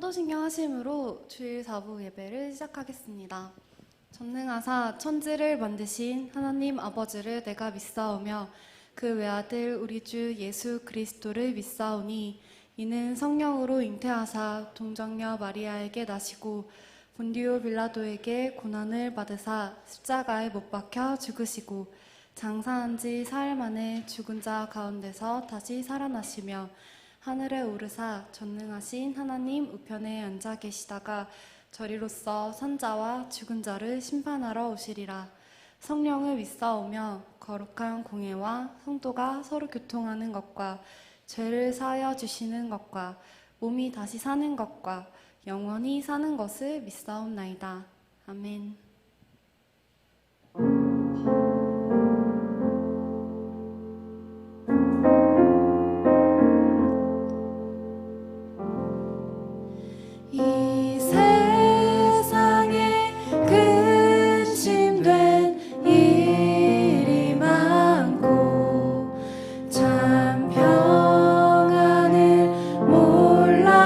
사도신경 하심으로 주일 4부 예배를 시작하겠습니다. 전능하사 천지를 만드신 하나님 아버지를 내가 믿사오며 그 외아들 우리 주 예수 그리스도를 믿사오니 이는 성령으로 잉태하사 동정녀 마리아에게 나시고 본디오 빌라도에게 고난을 받으사 십자가에 못 박혀 죽으시고 장사한 지 사흘 만에 죽은 자 가운데서 다시 살아나시며 하늘에 오르사 전능하신 하나님 우편에 앉아 계시다가 저리로서 산자와 죽은 자를 심판하러 오시리라. 성령을 믿사오며 거룩한 공예와 성도가 서로 교통하는 것과 죄를 사하여 주시는 것과 몸이 다시 사는 것과 영원히 사는 것을 믿사옵나이다. 아멘. 이 세상에 근심된 일이 많고 참 평안을 몰랐구나.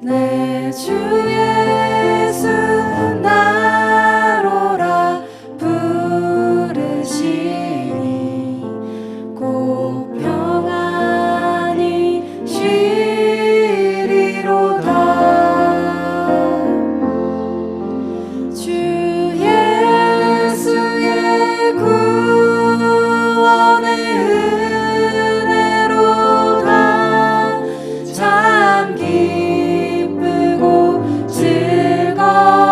내 주 예수 나로라 부르시니 곧 평안히 쉬리로다. 주 예수의 구원의 은혜로다. 참 기쁘고 즐거운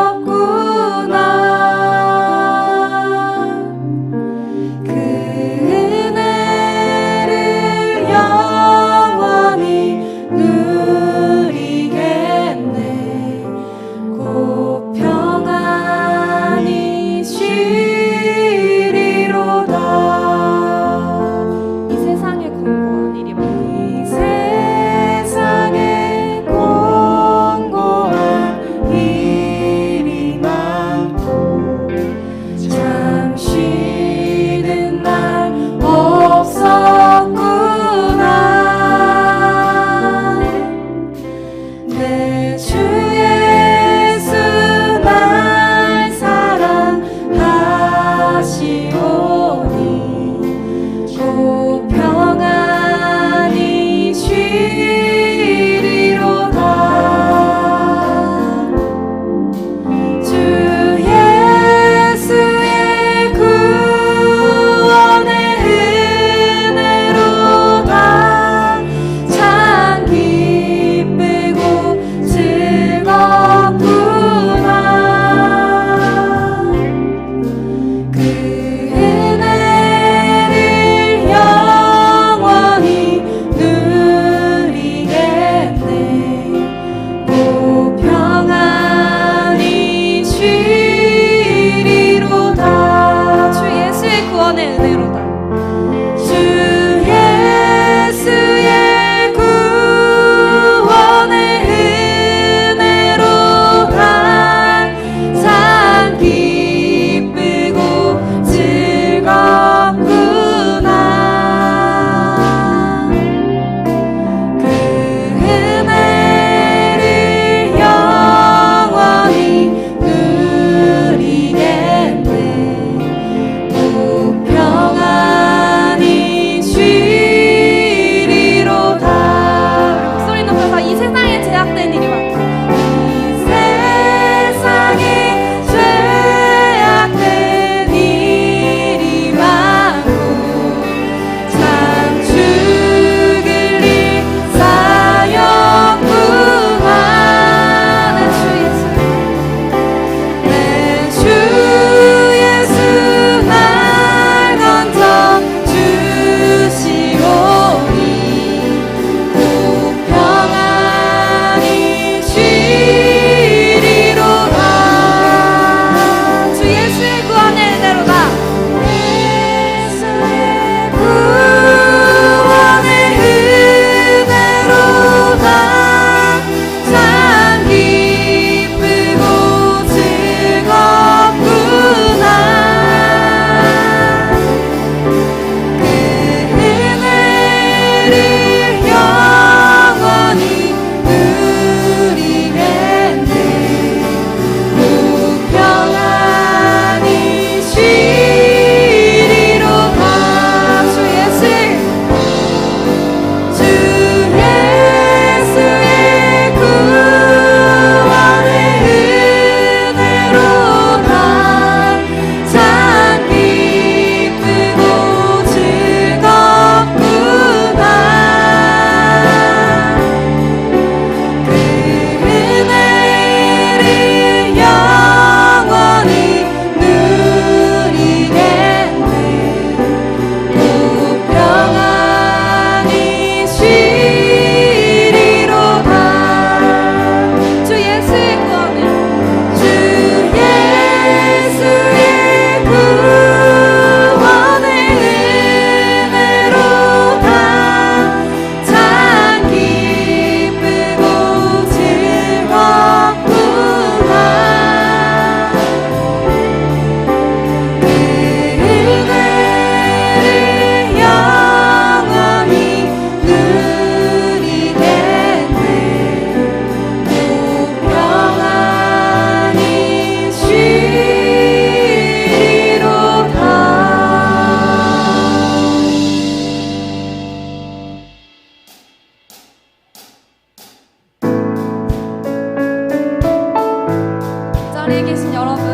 자리에 계신 여러분,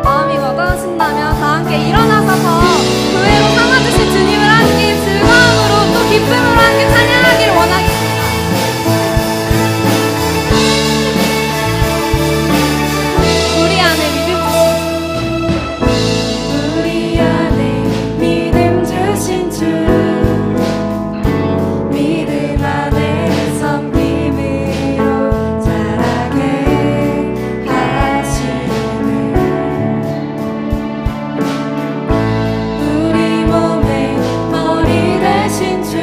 마음이 와닿으신다면 다 함께 일어나셔서 교회로 삼아주신 주님을 함께 즐거움으로 또 기쁨으로 함께 찬양하기를 원하겠습니다. 우리 안에 믿음 주신 주, 믿음 안에 섬김으로 자라게 하시는 우리 몸의 머리 되신 주,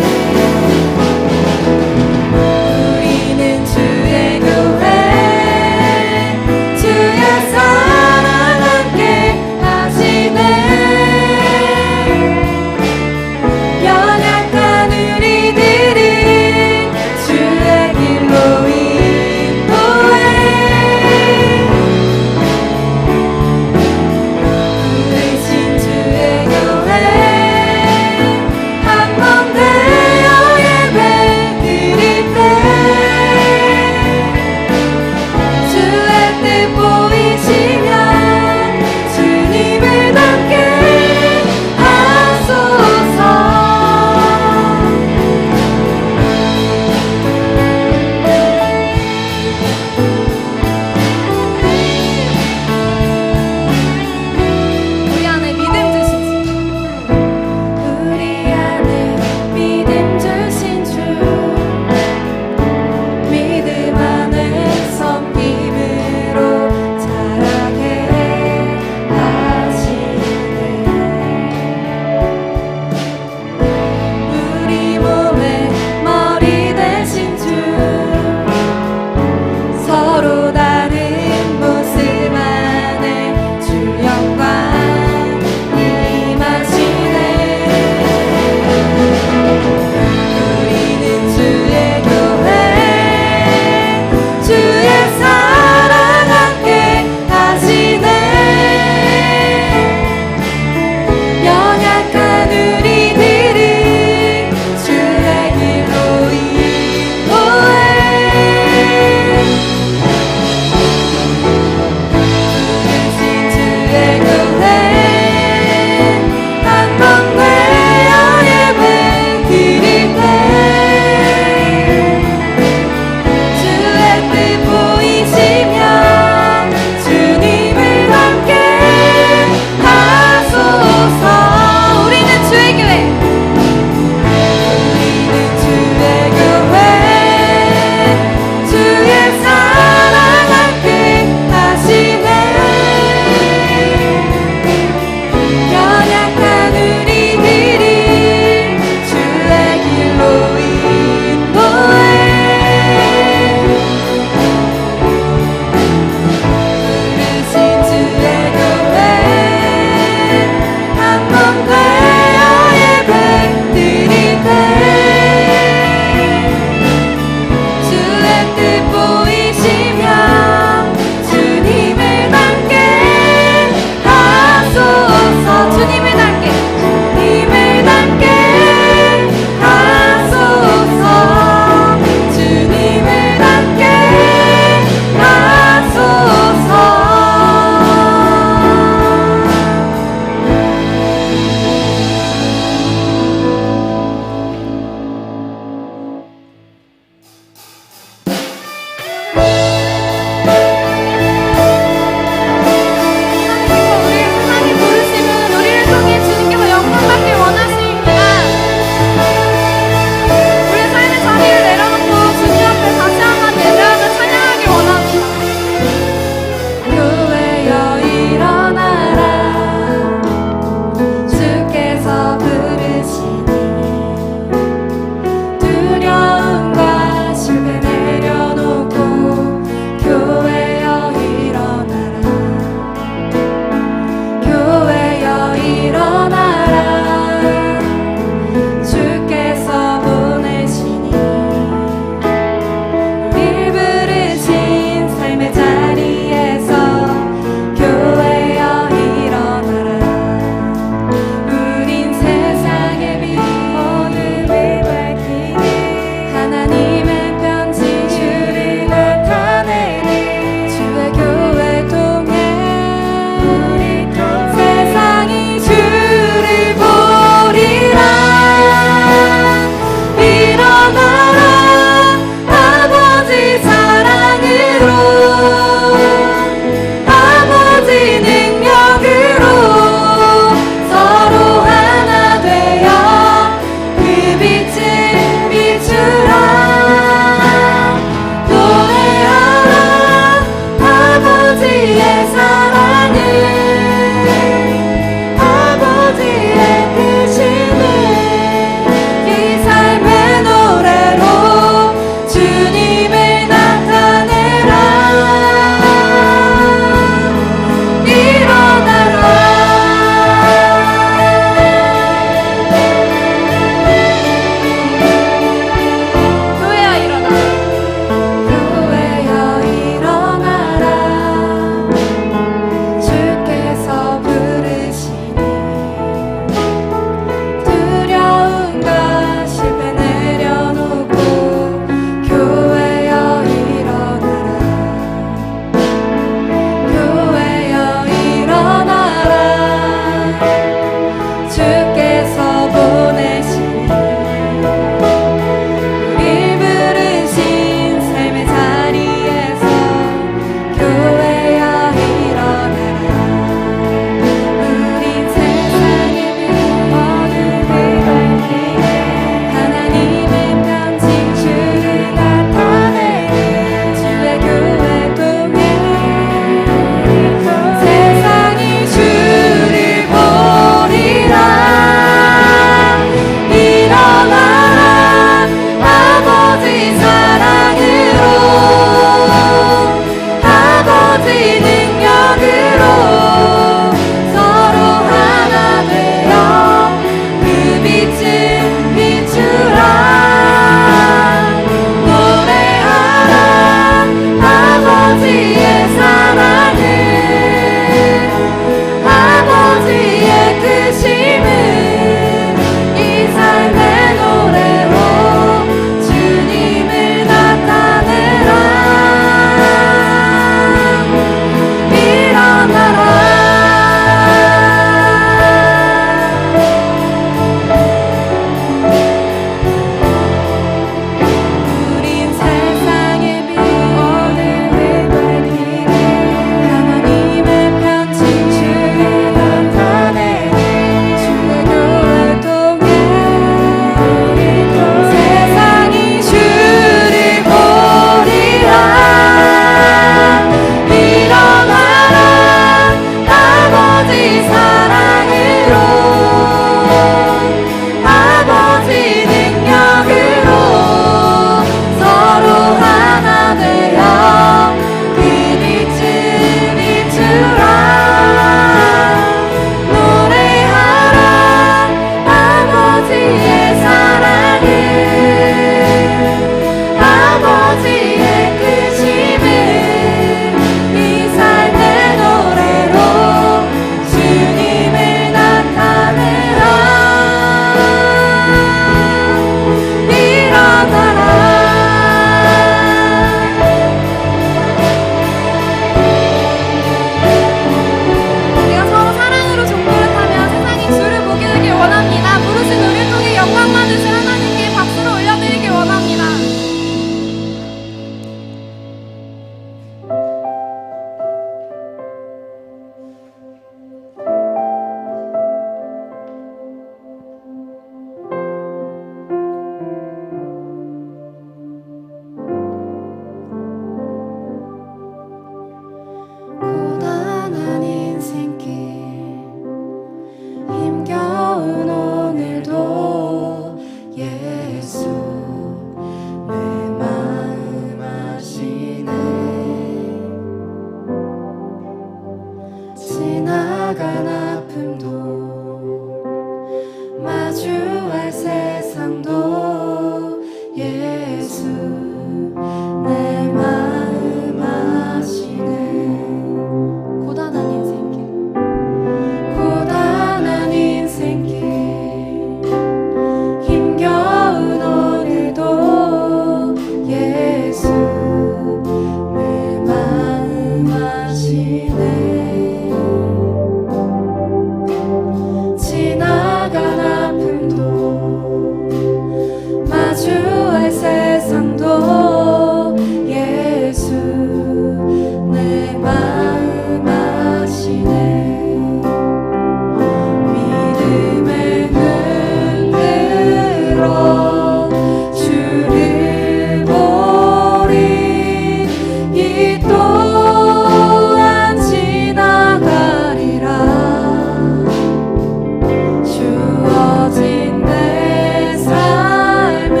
주어진 내 삶의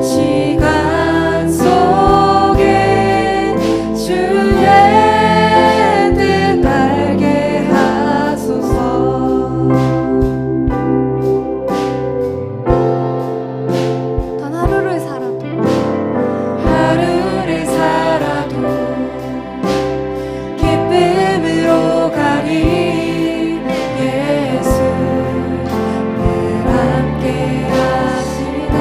시간 속에 주의 뜻 알게 하소서. 단 하루를 살아도 기쁨으로 가니 예수 늘 함께 하시네.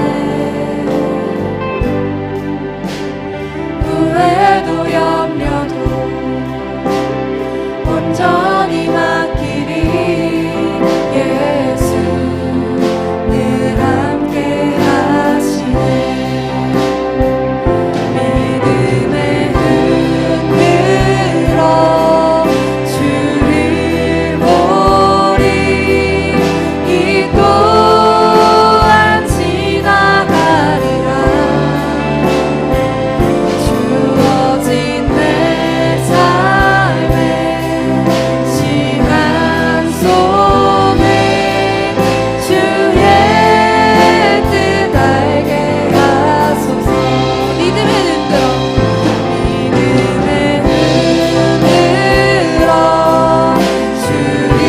후회도 염려도 온전히 맡기리 예수 늘 함께 하시네. 믿음에 흔들어 주를 보리. 이 또한 지나가리라. 주어진 내 삶의 시간 속에 주의 뜻 알게 하소서. 믿음에 흔들어 주를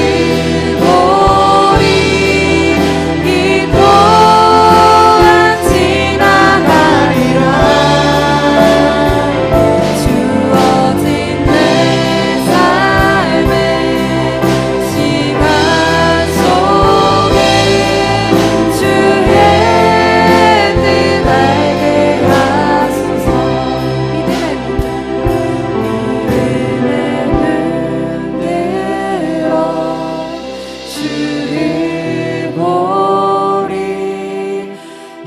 보리. 이 또한 지나가리라. 주어진 내 삶의 시간 속에 주의 뜻 알게 하소서. 믿음에 흔들어 주를 보리. 이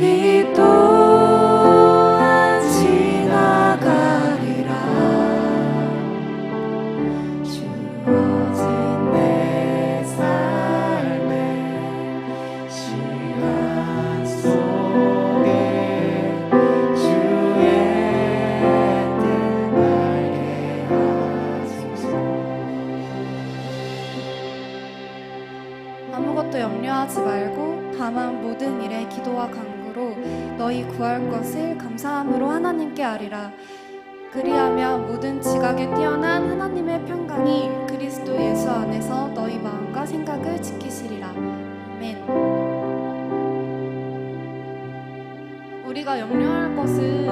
또한 지나가리라. 주어진 내 삶의 시간 속에 주의 뜻 알게 하소서. 아무것도 염려하지 말고 다만 모든 일에 기도와 간구로 너희 구할 것을 감사함으로 하나님께 아리라. 그리하면 모든 지각에 뛰어난 하나님의 평강이 그리스도 예수 안에서 너희 마음과 생각을 지키시리라. 아멘. 우리가 염려할 것은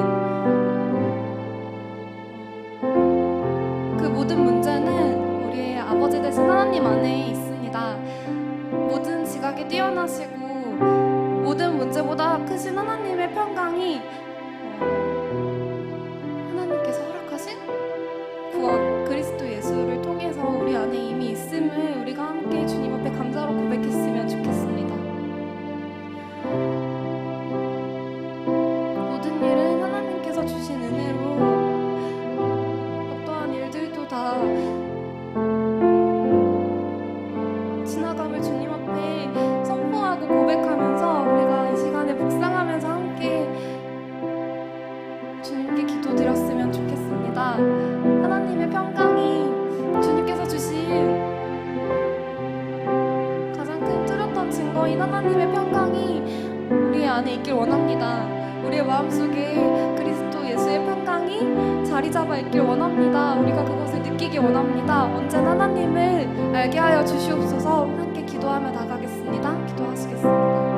그 모든 문제는 우리의 아버지 되신 하나님 안에 있습니다. 모든 지각이 뛰어나시고 모든 문제보다 크신 하나님의 평강이 하나님께서 허락하신 구원 그리스도 예수를 통해서 우리 안에 이미 있음을 우리가 함께 주님 앞에 감사로 고백했으면 좋겠습니다. 모든 일은 하나님께서 주신 은혜로 어떠한 일들도 다 지나감을 주님 앞에 선포하고 고백하면서 우리가 이 시간에 묵상하면서 함께 주님께 기도드렸으면 좋겠습니다. 하나님의 평강이 주님께서 주신 가장 큰 뚜렷한 증거인 하나님의 평강이 우리 안에 있길 원합니다. 우리의 마음속에 그리스도 예수의 평강이 자리 잡아 있길 원합니다. 우리가 그것을 느끼기 원합니다. 언제나 하나님을 알게 하여 주시옵소서. 함께 기도하며 나가겠습니다. 기도하시겠습니다.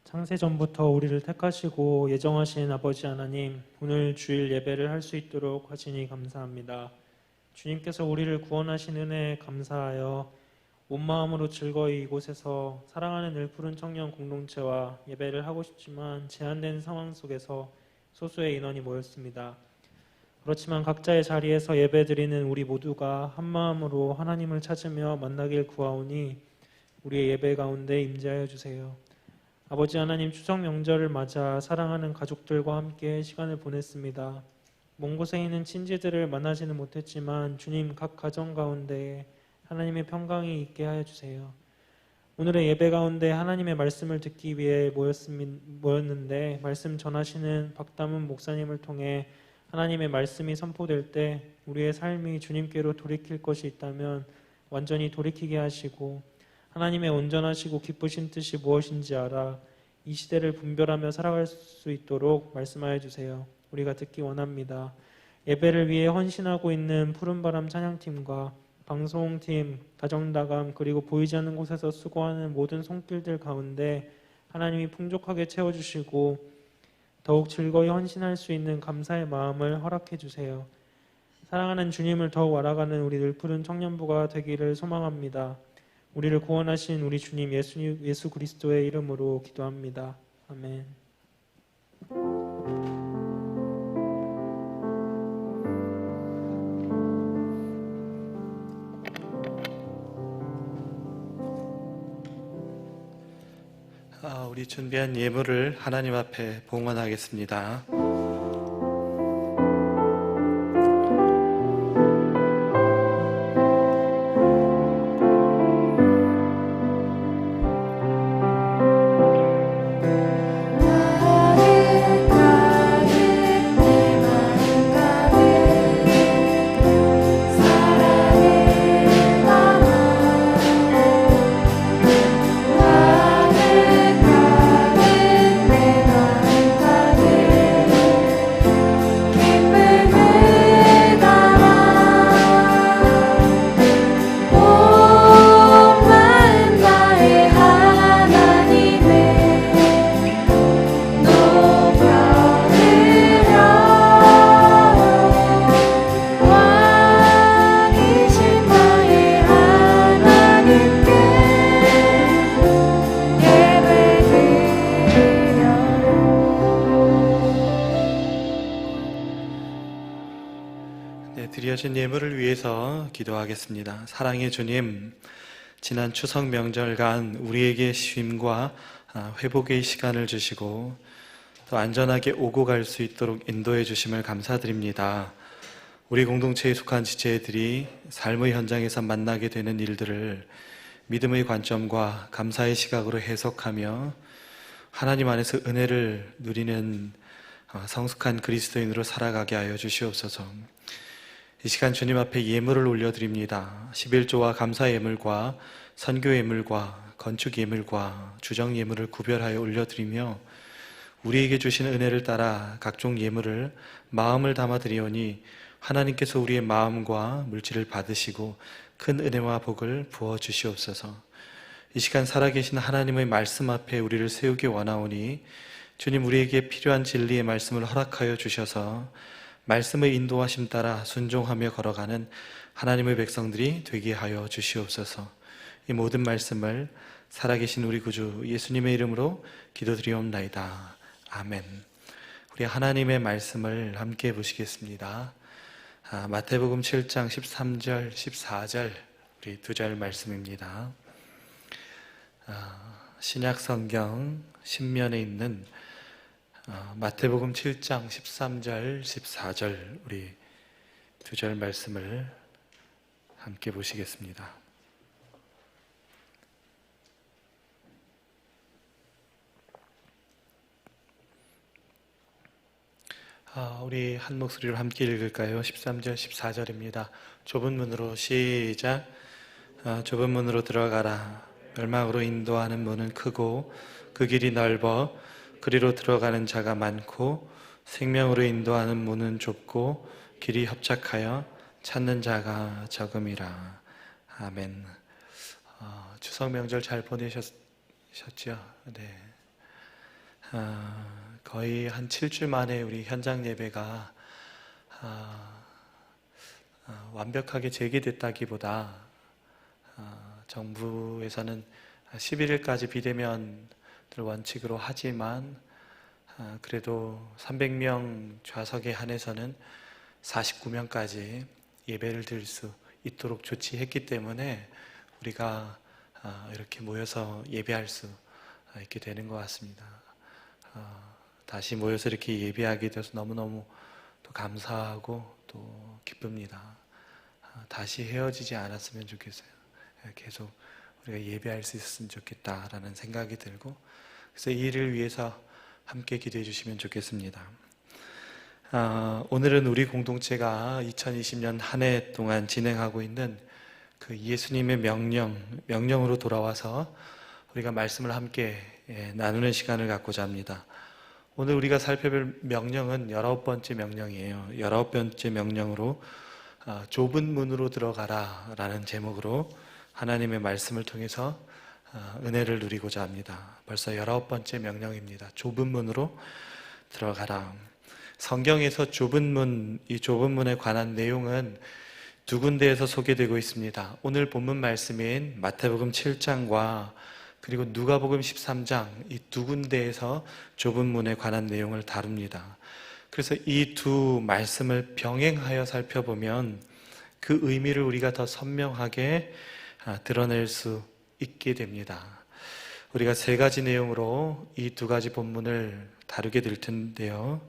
창세전부터 우리를 택하시고 예정하신 아버지 하나님, 오늘 주일 예배를 할 수 있도록 하시니 감사합니다. 주님께서 우리를 구원하신 은혜에 감사하여 온 마음으로 즐거이 이곳에서 사랑하는 늘푸른 청년 공동체와 예배를 하고 싶지만 제한된 상황 속에서 소수의 인원이 모였습니다. 그렇지만 각자의 자리에서 예배드리는 우리 모두가 한 마음으로 하나님을 찾으며 만나길 구하오니 우리의 예배 가운데 임재하여 주세요. 아버지 하나님, 추석 명절을 맞아 사랑하는 가족들과 함께 시간을 보냈습니다. 먼 곳에 있는 친지들을 만나지는 못했지만 주님, 각 가정 가운데 하나님의 평강이 있게 하여 주세요. 오늘의 예배 가운데 하나님의 말씀을 듣기 위해 모였는데 말씀 전하시는 박담은 목사님을 통해 하나님의 말씀이 선포될 때 우리의 삶이 주님께로 돌이킬 것이 있다면 완전히 돌이키게 하시고 하나님의 온전하시고 기쁘신 뜻이 무엇인지 알아 이 시대를 분별하며 살아갈 수 있도록 말씀하여 주세요. 우리가 듣기 원합니다. 예배를 위해 헌신하고 있는 푸른바람 찬양팀과 방송팀, 가정다감 그리고 보이지 않는 곳에서 수고하는 모든 손길들 가운데 하나님이 풍족하게 채워주시고 더욱 즐거이 헌신할 수 있는 감사의 마음을 허락해 주세요. 사랑하는 주님을 더욱 알아가는 우리 늘푸른 청년부가 되기를 소망합니다. 우리를 구원하신 우리 주님 예수 그리스도의 이름으로 기도합니다. 아멘. 우리 준비한 예물을 하나님 앞에 봉헌하겠습니다. 드려진 예물을 위해서 기도하겠습니다. 사랑의 주님, 지난 추석 명절간 우리에게 쉼과 회복의 시간을 주시고 또 안전하게 오고 갈 수 있도록 인도해 주심을 감사드립니다. 우리 공동체에 속한 지체들이 삶의 현장에서 만나게 되는 일들을 믿음의 관점과 감사의 시각으로 해석하며 하나님 안에서 은혜를 누리는 성숙한 그리스도인으로 살아가게 하여 주시옵소서. 이 시간 주님 앞에 예물을 올려드립니다. 11조와 감사 예물과 선교 예물과 건축 예물과 주정 예물을 구별하여 올려드리며 우리에게 주신 은혜를 따라 각종 예물을 마음을 담아 드리오니 하나님께서 우리의 마음과 물질을 받으시고 큰 은혜와 복을 부어 주시옵소서. 이 시간 살아계신 하나님의 말씀 앞에 우리를 세우기 원하오니 주님, 우리에게 필요한 진리의 말씀을 허락하여 주셔서 말씀의 인도하심 따라 순종하며 걸어가는 하나님의 백성들이 되게 하여 주시옵소서. 이 모든 말씀을 살아계신 우리 구주 예수님의 이름으로 기도드리옵나이다. 아멘. 우리 하나님의 말씀을 함께 보시겠습니다. 마태복음 7장 13절, 14절 우리 두 절 말씀입니다. 신약성경 신면에 있는 마태복음 7장 13절, 14절 우리 두 절 말씀을 함께 보시겠습니다. 우리 한 목소리로 함께 읽을까요? 13절, 14절입니다. 좁은 문으로 시작. 좁은 문으로 들어가라. 멸망으로 인도하는 문은 크고 그 길이 넓어 그리로 들어가는 자가 많고 생명으로 인도하는 문은 좁고 길이 협착하여 찾는 자가 적음이라. 아멘. 추석 명절 잘 보내셨죠? 네. 거의 한 7주 만에 우리 현장 예배가 완벽하게 재개됐다기보다 정부에서는 11일까지 비대면을 원칙으로 하지만 그래도 300명 좌석에 한해서는 49명까지 예배를 드릴 수 있도록 조치했기 때문에 우리가 이렇게 모여서 예배할 수 있게 되는 것 같습니다. 다시 모여서 이렇게 예배하게 돼서 너무너무 또 감사하고 또 기쁩니다. 다시 헤어지지 않았으면 좋겠어요. 계속 우리가 예배할 수 있었으면 좋겠다라는 생각이 들고, 그래서 이 일을 위해서 함께 기도해 주시면 좋겠습니다. 오늘은 우리 공동체가 2020년 한 해 동안 진행하고 있는 그 예수님의 명령으로 돌아와서 우리가 말씀을 함께 나누는 시간을 갖고자 합니다. 오늘 우리가 살펴볼 명령은 19번째 명령이에요. 19번째 명령으로 좁은 문으로 들어가라 라는 제목으로 하나님의 말씀을 통해서 은혜를 누리고자 합니다. 벌써 19번째 명령입니다. 좁은 문으로 들어가라. 성경에서 좁은 문, 이 좁은 문에 관한 내용은 두 군데에서 소개되고 있습니다. 오늘 본문 말씀인 마태복음 7장과 그리고 누가복음 13장, 이 두 군데에서 좁은 문에 관한 내용을 다룹니다. 그래서 이 두 말씀을 병행하여 살펴보면 그 의미를 우리가 더 선명하게 드러낼 수 있게 됩니다. 우리가 세 가지 내용으로 이 두 가지 본문을 다루게 될 텐데요.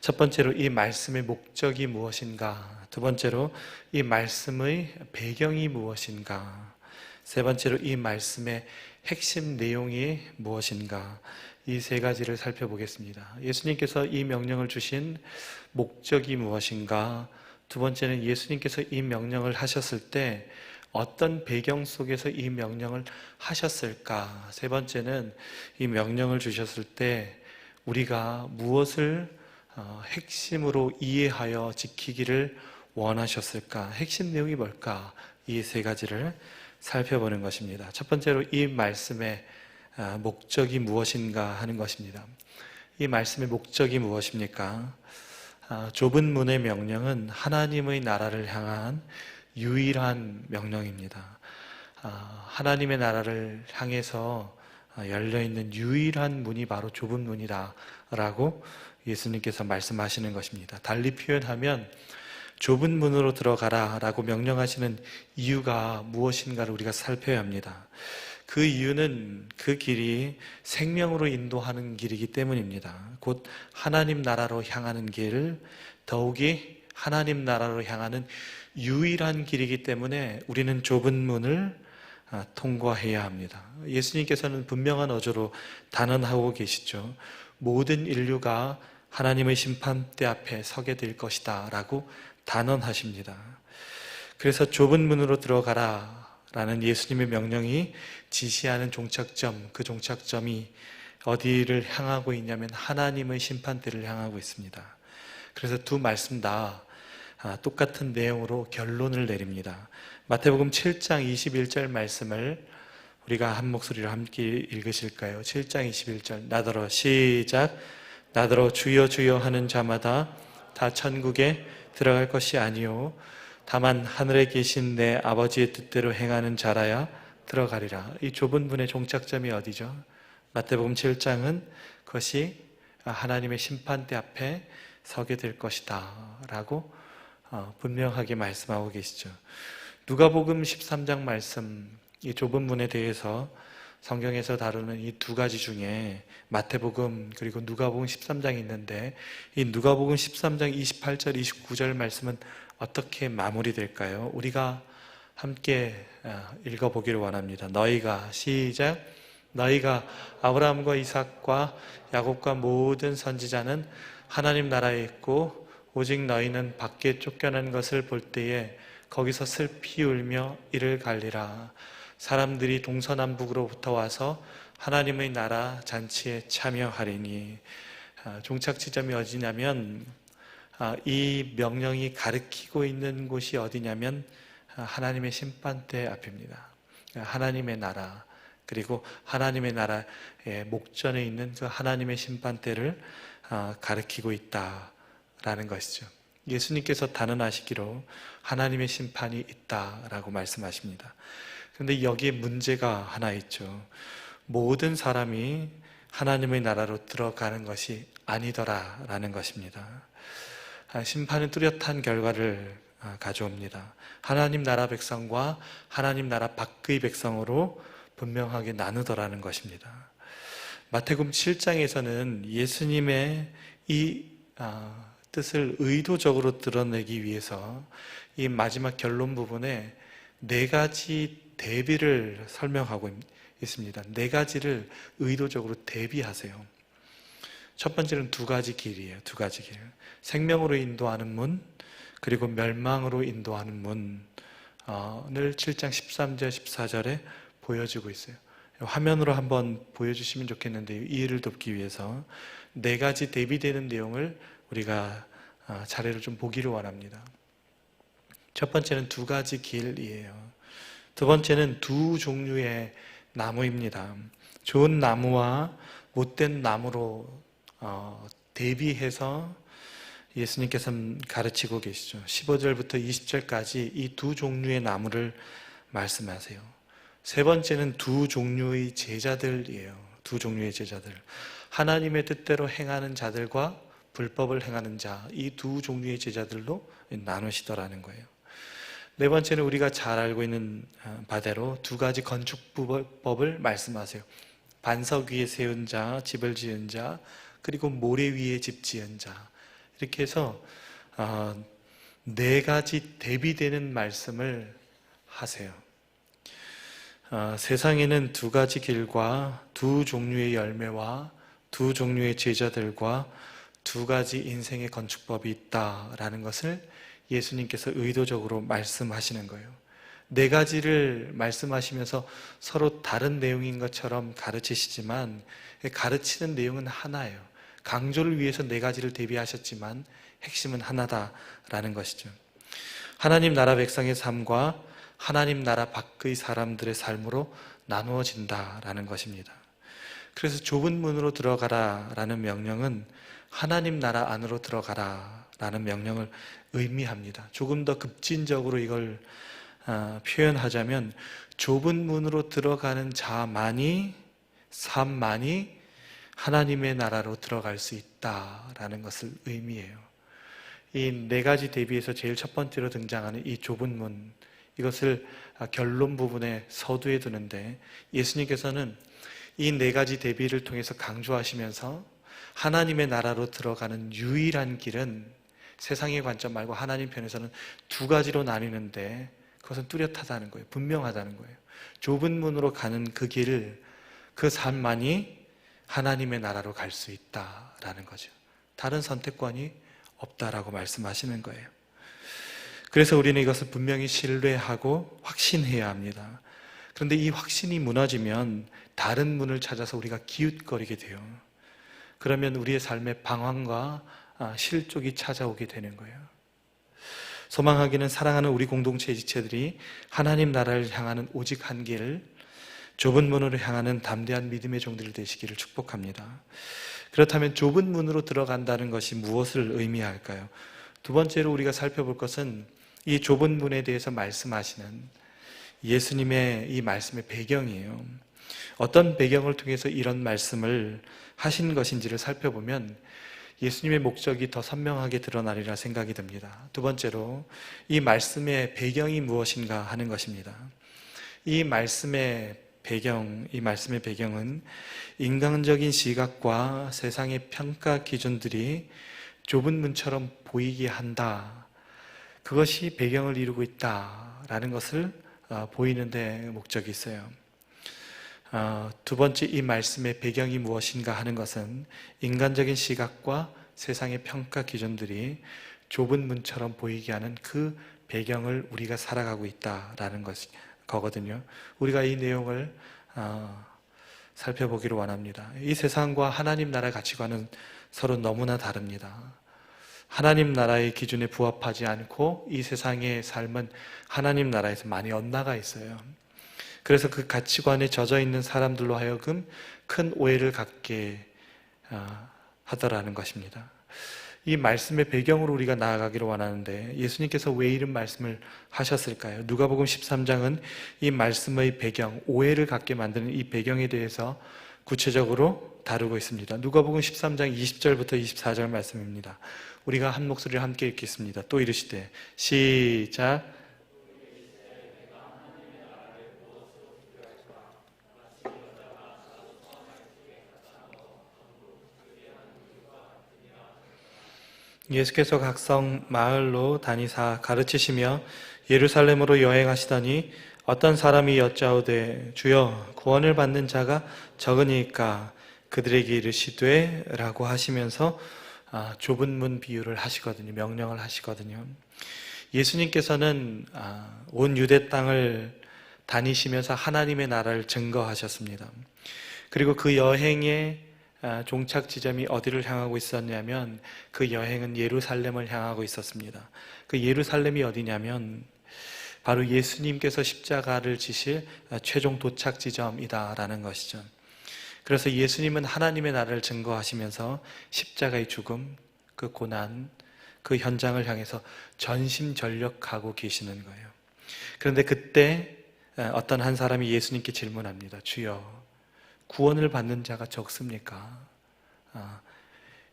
첫 번째로 이 말씀의 목적이 무엇인가, 두 번째로 이 말씀의 배경이 무엇인가, 세 번째로 이 말씀의 핵심 내용이 무엇인가, 이 세 가지를 살펴보겠습니다. 예수님께서 이 명령을 주신 목적이 무엇인가, 두 번째는 예수님께서 이 명령을 하셨을 때 어떤 배경 속에서 이 명령을 하셨을까, 세 번째는 이 명령을 주셨을 때 우리가 무엇을 핵심으로 이해하여 지키기를 원하셨을까, 핵심 내용이 뭘까, 이 세 가지를 살펴보는 것입니다. 첫 번째로 이 말씀의 목적이 무엇인가 하는 것입니다. 이 말씀의 목적이 무엇입니까? 좁은 문의 명령은 하나님의 나라를 향한 유일한 명령입니다. 하나님의 나라를 향해서 열려있는 유일한 문이 바로 좁은 문이다 라고 예수님께서 말씀하시는 것입니다. 달리 표현하면 좁은 문으로 들어가라 라고 명령하시는 이유가 무엇인가를 우리가 살펴야 합니다. 그 이유는 그 길이 생명으로 인도하는 길이기 때문입니다. 곧 하나님 나라로 향하는 길, 더욱이 하나님 나라로 향하는 유일한 길이기 때문에 우리는 좁은 문을 통과해야 합니다. 예수님께서는 분명한 어조로 단언하고 계시죠. 모든 인류가 하나님의 심판대 앞에 서게 될 것이다 라고 단언하십니다. 그래서 좁은 문으로 들어가라 라는 예수님의 명령이 지시하는 종착점, 그 종착점이 어디를 향하고 있냐면 하나님의 심판대를 향하고 있습니다. 그래서 두 말씀 다 똑같은 내용으로 결론을 내립니다. 마태복음 7장 21절 말씀을 우리가 한 목소리로 함께 읽으실까요? 7장 21절 나더러 시작. 나더러 주여 주여 하는 자마다 다 천국에 들어갈 것이 아니요 다만 하늘에 계신 내 아버지의 뜻대로 행하는 자라야 들어가리라. 이 좁은 문의 종착점이 어디죠? 마태복음 7장은 그것이 하나님의 심판대 앞에 서게 될 것이다 라고 분명하게 말씀하고 계시죠. 누가복음 13장 말씀, 이 좁은 문에 대해서 성경에서 다루는 이 두 가지 중에 마태복음 그리고 누가복음 13장이 있는데, 이 누가복음 13장 28절 29절 말씀은 어떻게 마무리될까요? 우리가 함께 읽어보기를 원합니다. 너희가 시작. 너희가 아브라함과 이삭과 야곱과 모든 선지자는 하나님 나라에 있고 오직 너희는 밖에 쫓겨난 것을 볼 때에 거기서 슬피 울며 이를 갈리라. 사람들이 동서남북으로부터 와서 하나님의 나라 잔치에 참여하리니. 종착 지점이 어디냐면 이 명령이 가리키고 있는 곳이 어디냐면 하나님의 심판대 앞입니다. 하나님의 나라, 그리고 하나님의 나라의 목전에 있는 그 하나님의 심판대를 가리키고 있다라는 것이죠. 예수님께서 단언하시기로 하나님의 심판이 있다라고 말씀하십니다. 그런데 여기에 문제가 하나 있죠. 모든 사람이 하나님의 나라로 들어가는 것이 아니더라라는 것입니다. 심판은 뚜렷한 결과를 가져옵니다. 하나님 나라 백성과 하나님 나라 밖의 백성으로 분명하게 나누더라는 것입니다. 마태복음 7장에서는 예수님의 이 뜻을 의도적으로 드러내기 위해서 이 마지막 결론 부분에 네 가지 대비를 설명하고 있습니다. 네 가지를 의도적으로 대비하세요. 첫 번째는 두 가지 길이에요. 두 가지 길. 생명으로 인도하는 문, 그리고 멸망으로 인도하는 문을 7장 13절 14절에 보여주고 있어요. 화면으로 한번 보여주시면 좋겠는데 이해를 돕기 위해서 네 가지 대비되는 내용을 우리가 차례로 좀 보기를 원합니다. 첫 번째는 두 가지 길이에요. 두 번째는 두 종류의 나무입니다. 좋은 나무와 못된 나무로 대비해서 예수님께서는 가르치고 계시죠. 15절부터 20절까지 이 두 종류의 나무를 말씀하세요. 세 번째는 두 종류의 제자들이에요. 두 종류의 제자들. 하나님의 뜻대로 행하는 자들과 불법을 행하는 자, 이 두 종류의 제자들로 나누시더라는 거예요. 네 번째는 우리가 잘 알고 있는 바대로 두 가지 건축법을 말씀하세요. 반석 위에 세운 자, 집을 지은 자, 그리고 모래 위에 집 지은 자. 이렇게 해서 네 가지 대비되는 말씀을 하세요. 세상에는 두 가지 길과 두 종류의 열매와 두 종류의 제자들과 두 가지 인생의 건축법이 있다라는 것을 예수님께서 의도적으로 말씀하시는 거예요. 네 가지를 말씀하시면서 서로 다른 내용인 것처럼 가르치시지만 가르치는 내용은 하나예요. 강조를 위해서 네 가지를 대비하셨지만 핵심은 하나다라는 것이죠. 하나님 나라 백성의 삶과 하나님 나라 밖의 사람들의 삶으로 나누어진다라는 것입니다. 그래서 좁은 문으로 들어가라라는 명령은 하나님 나라 안으로 들어가라라는 명령을 의미합니다. 조금 더 급진적으로 이걸 표현하자면 좁은 문으로 들어가는 자만이, 삶만이 하나님의 나라로 들어갈 수 있다라는 것을 의미해요. 이 네 가지 대비에서 제일 첫 번째로 등장하는 이 좁은 문, 이것을 결론 부분에 서두에 두는데 예수님께서는 이 네 가지 대비를 통해서 강조하시면서 하나님의 나라로 들어가는 유일한 길은 세상의 관점 말고 하나님 편에서는 두 가지로 나뉘는데 그것은 뚜렷하다는 거예요. 분명하다는 거예요. 좁은 문으로 가는 그 길, 그 삶만이 하나님의 나라로 갈 수 있다라는 거죠. 다른 선택권이 없다라고 말씀하시는 거예요. 그래서 우리는 이것을 분명히 신뢰하고 확신해야 합니다. 그런데 이 확신이 무너지면 다른 문을 찾아서 우리가 기웃거리게 돼요. 그러면 우리의 삶에 방황과 실족이 찾아오게 되는 거예요. 소망하기는 사랑하는 우리 공동체 지체들이 하나님 나라를 향하는 오직 한 길, 좁은 문으로 향하는 담대한 믿음의 종들 되시기를 축복합니다. 그렇다면 좁은 문으로 들어간다는 것이 무엇을 의미할까요? 두 번째로 우리가 살펴볼 것은 이 좁은 문에 대해서 말씀하시는 예수님의 이 말씀의 배경이에요. 어떤 배경을 통해서 이런 말씀을 하신 것인지를 살펴보면 예수님의 목적이 더 선명하게 드러나리라 생각이 듭니다. 두 번째로 이 말씀의 배경이 무엇인가 하는 것입니다. 이 말씀의 배경은 인간적인 시각과 세상의 평가 기준들이 좁은 문처럼 보이게 한다. 그것이 배경을 이루고 있다라는 것을 보이는 데 목적이 있어요. 두 번째, 이 말씀의 배경이 무엇인가 하는 것은 인간적인 시각과 세상의 평가 기준들이 좁은 문처럼 보이게 하는 그 배경을 우리가 살아가고 있다라는 거거든요. 우리가 이 내용을 살펴보기를 원합니다. 이 세상과 하나님 나라 가치관은 서로 너무나 다릅니다. 하나님 나라의 기준에 부합하지 않고 이 세상의 삶은 하나님 나라에서 많이 엇나가 있어요. 그래서 그 가치관에 젖어 있는 사람들로 하여금 큰 오해를 갖게 하더라는 것입니다. 이 말씀의 배경으로 우리가 나아가기를 원하는데 예수님께서 왜 이런 말씀을 하셨을까요? 누가복음 13장은 이 말씀의 배경, 오해를 갖게 만드는 이 배경에 대해서 구체적으로 다루고 있습니다. 누가복음 13장 20절부터 24절 말씀입니다. 우리가 한 목소리를 함께 읽겠습니다. 또 이르시되 시작. 예수께서 각성 마을로 다니사 가르치시며 예루살렘으로 여행하시더니 어떤 사람이 여짜오되 주여 구원을 받는 자가 적으니까 그들에게 이르시되 라고 하시면서 좁은 문 비유를 하시거든요. 명령을 하시거든요. 예수님께서는 온 유대 땅을 다니시면서 하나님의 나라를 증거하셨습니다. 그리고 그 여행의 종착 지점이 어디를 향하고 있었냐면 그 여행은 예루살렘을 향하고 있었습니다. 그 예루살렘이 어디냐면 바로 예수님께서 십자가를 지실 최종 도착 지점이다라는 것이죠. 그래서 예수님은 하나님의 나라를 증거하시면서 십자가의 죽음, 그 고난, 그 현장을 향해서 전심전력하고 계시는 거예요. 그런데 그때 어떤 한 사람이 예수님께 질문합니다. 주여, 구원을 받는 자가 적습니까?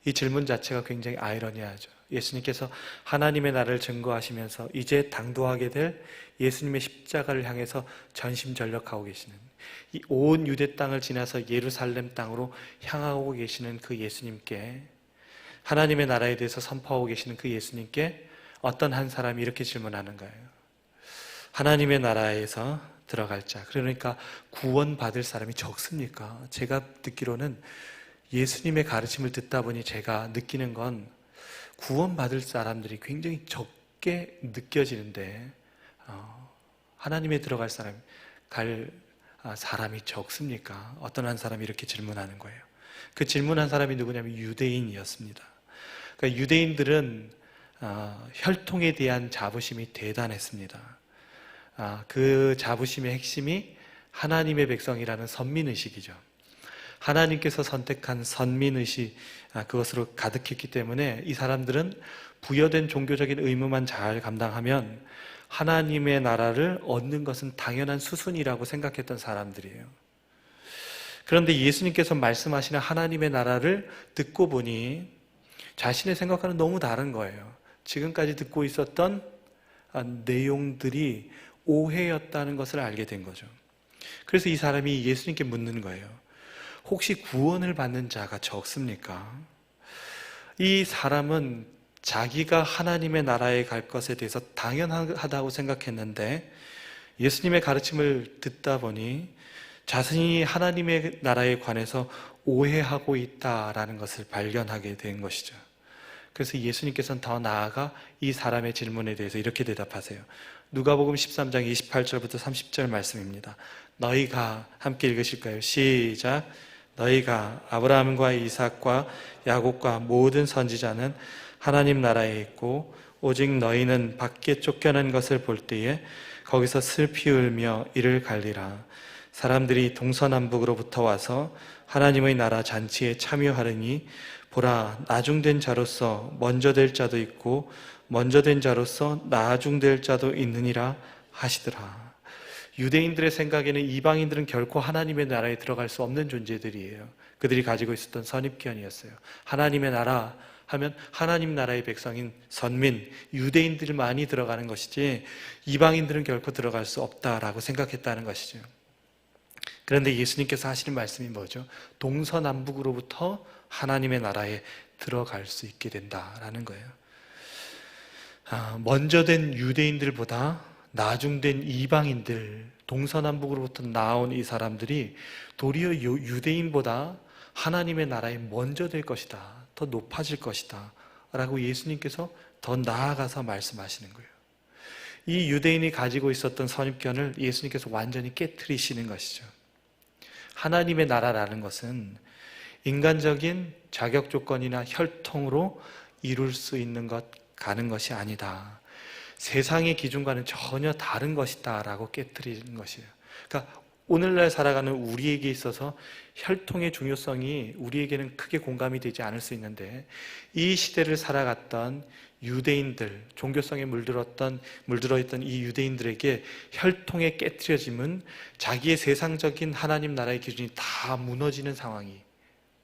이 질문 자체가 굉장히 아이러니하죠. 예수님께서 하나님의 나라를 증거하시면서 이제 당도하게 될 예수님의 십자가를 향해서 전심전력하고 계시는, 이 온 유대 땅을 지나서 예루살렘 땅으로 향하고 계시는 그 예수님께, 하나님의 나라에 대해서 선포하고 계시는 그 예수님께 어떤 한 사람이 이렇게 질문하는 거예요. 하나님의 나라에서 들어갈 자, 그러니까 구원받을 사람이 적습니까? 제가 듣기로는 예수님의 가르침을 듣다 보니 제가 느끼는 건 구원받을 사람들이 굉장히 적게 느껴지는데 하나님에 들어갈 사람이 적습니까? 어떤 한 사람이 이렇게 질문하는 거예요. 그 질문한 사람이 누구냐면 유대인이었습니다. 그러니까 유대인들은 혈통에 대한 자부심이 대단했습니다. 그 자부심의 핵심이 하나님의 백성이라는 선민의식이죠. 하나님께서 선택한 선민의식, 그것으로 가득했기 때문에 이 사람들은 부여된 종교적인 의무만 잘 감당하면 하나님의 나라를 얻는 것은 당연한 수순이라고 생각했던 사람들이에요. 그런데 예수님께서 말씀하시는 하나님의 나라를 듣고 보니 자신의 생각과는 너무 다른 거예요. 지금까지 듣고 있었던 내용들이 오해였다는 것을 알게 된 거죠. 그래서 이 사람이 예수님께 묻는 거예요. 혹시 구원을 받는 자가 적습니까? 이 사람은 자기가 하나님의 나라에 갈 것에 대해서 당연하다고 생각했는데 예수님의 가르침을 듣다 보니 자신이 하나님의 나라에 관해서 오해하고 있다라는 것을 발견하게 된 것이죠. 그래서 예수님께서는 더 나아가 이 사람의 질문에 대해서 이렇게 대답하세요. 누가복음 13장 28절부터 30절 말씀입니다. 너희가 함께 읽으실까요? 시작. 너희가 아브라함과 이삭과 야곱과 모든 선지자는 하나님 나라에 있고 오직 너희는 밖에 쫓겨난 것을 볼 때에 거기서 슬피 울며 이를 갈리라. 사람들이 동서남북으로부터 와서 하나님의 나라 잔치에 참여하려니 보라, 나중된 자로서 먼저 될 자도 있고 먼저 된 자로서 나중될 자도 있느니라 하시더라. 유대인들의 생각에는 이방인들은 결코 하나님의 나라에 들어갈 수 없는 존재들이에요. 그들이 가지고 있었던 선입견이었어요. 하나님의 나라 하면 하나님 나라의 백성인 선민, 유대인들만이 들어가는 것이지 이방인들은 결코 들어갈 수 없다라고 생각했다는 것이죠. 그런데 예수님께서 하시는 말씀이 뭐죠? 동서남북으로부터 하나님의 나라에 들어갈 수 있게 된다라는 거예요. 먼저 된 유대인들보다 나중된 이방인들, 동서남북으로부터 나온 이 사람들이 도리어 유대인보다 하나님의 나라에 먼저 될 것이다, 더 높아질 것이다 라고 예수님께서 더 나아가서 말씀하시는 거예요. 이 유대인이 가지고 있었던 선입견을 예수님께서 완전히 깨트리시는 것이죠. 하나님의 나라라는 것은 인간적인 자격 조건이나 혈통으로 이룰 수 있는 것, 가는 것이 아니다. 세상의 기준과는 전혀 다른 것이다 라고 깨트리는 것이에요. 그러니까 오늘날 살아가는 우리에게 있어서 혈통의 중요성이 우리에게는 크게 공감이 되지 않을 수 있는데 이 시대를 살아갔던 유대인들, 종교성에 물들어있던 이 유대인들에게 혈통의 깨트려짐은 자기의 세상적인 하나님 나라의 기준이 다 무너지는 상황이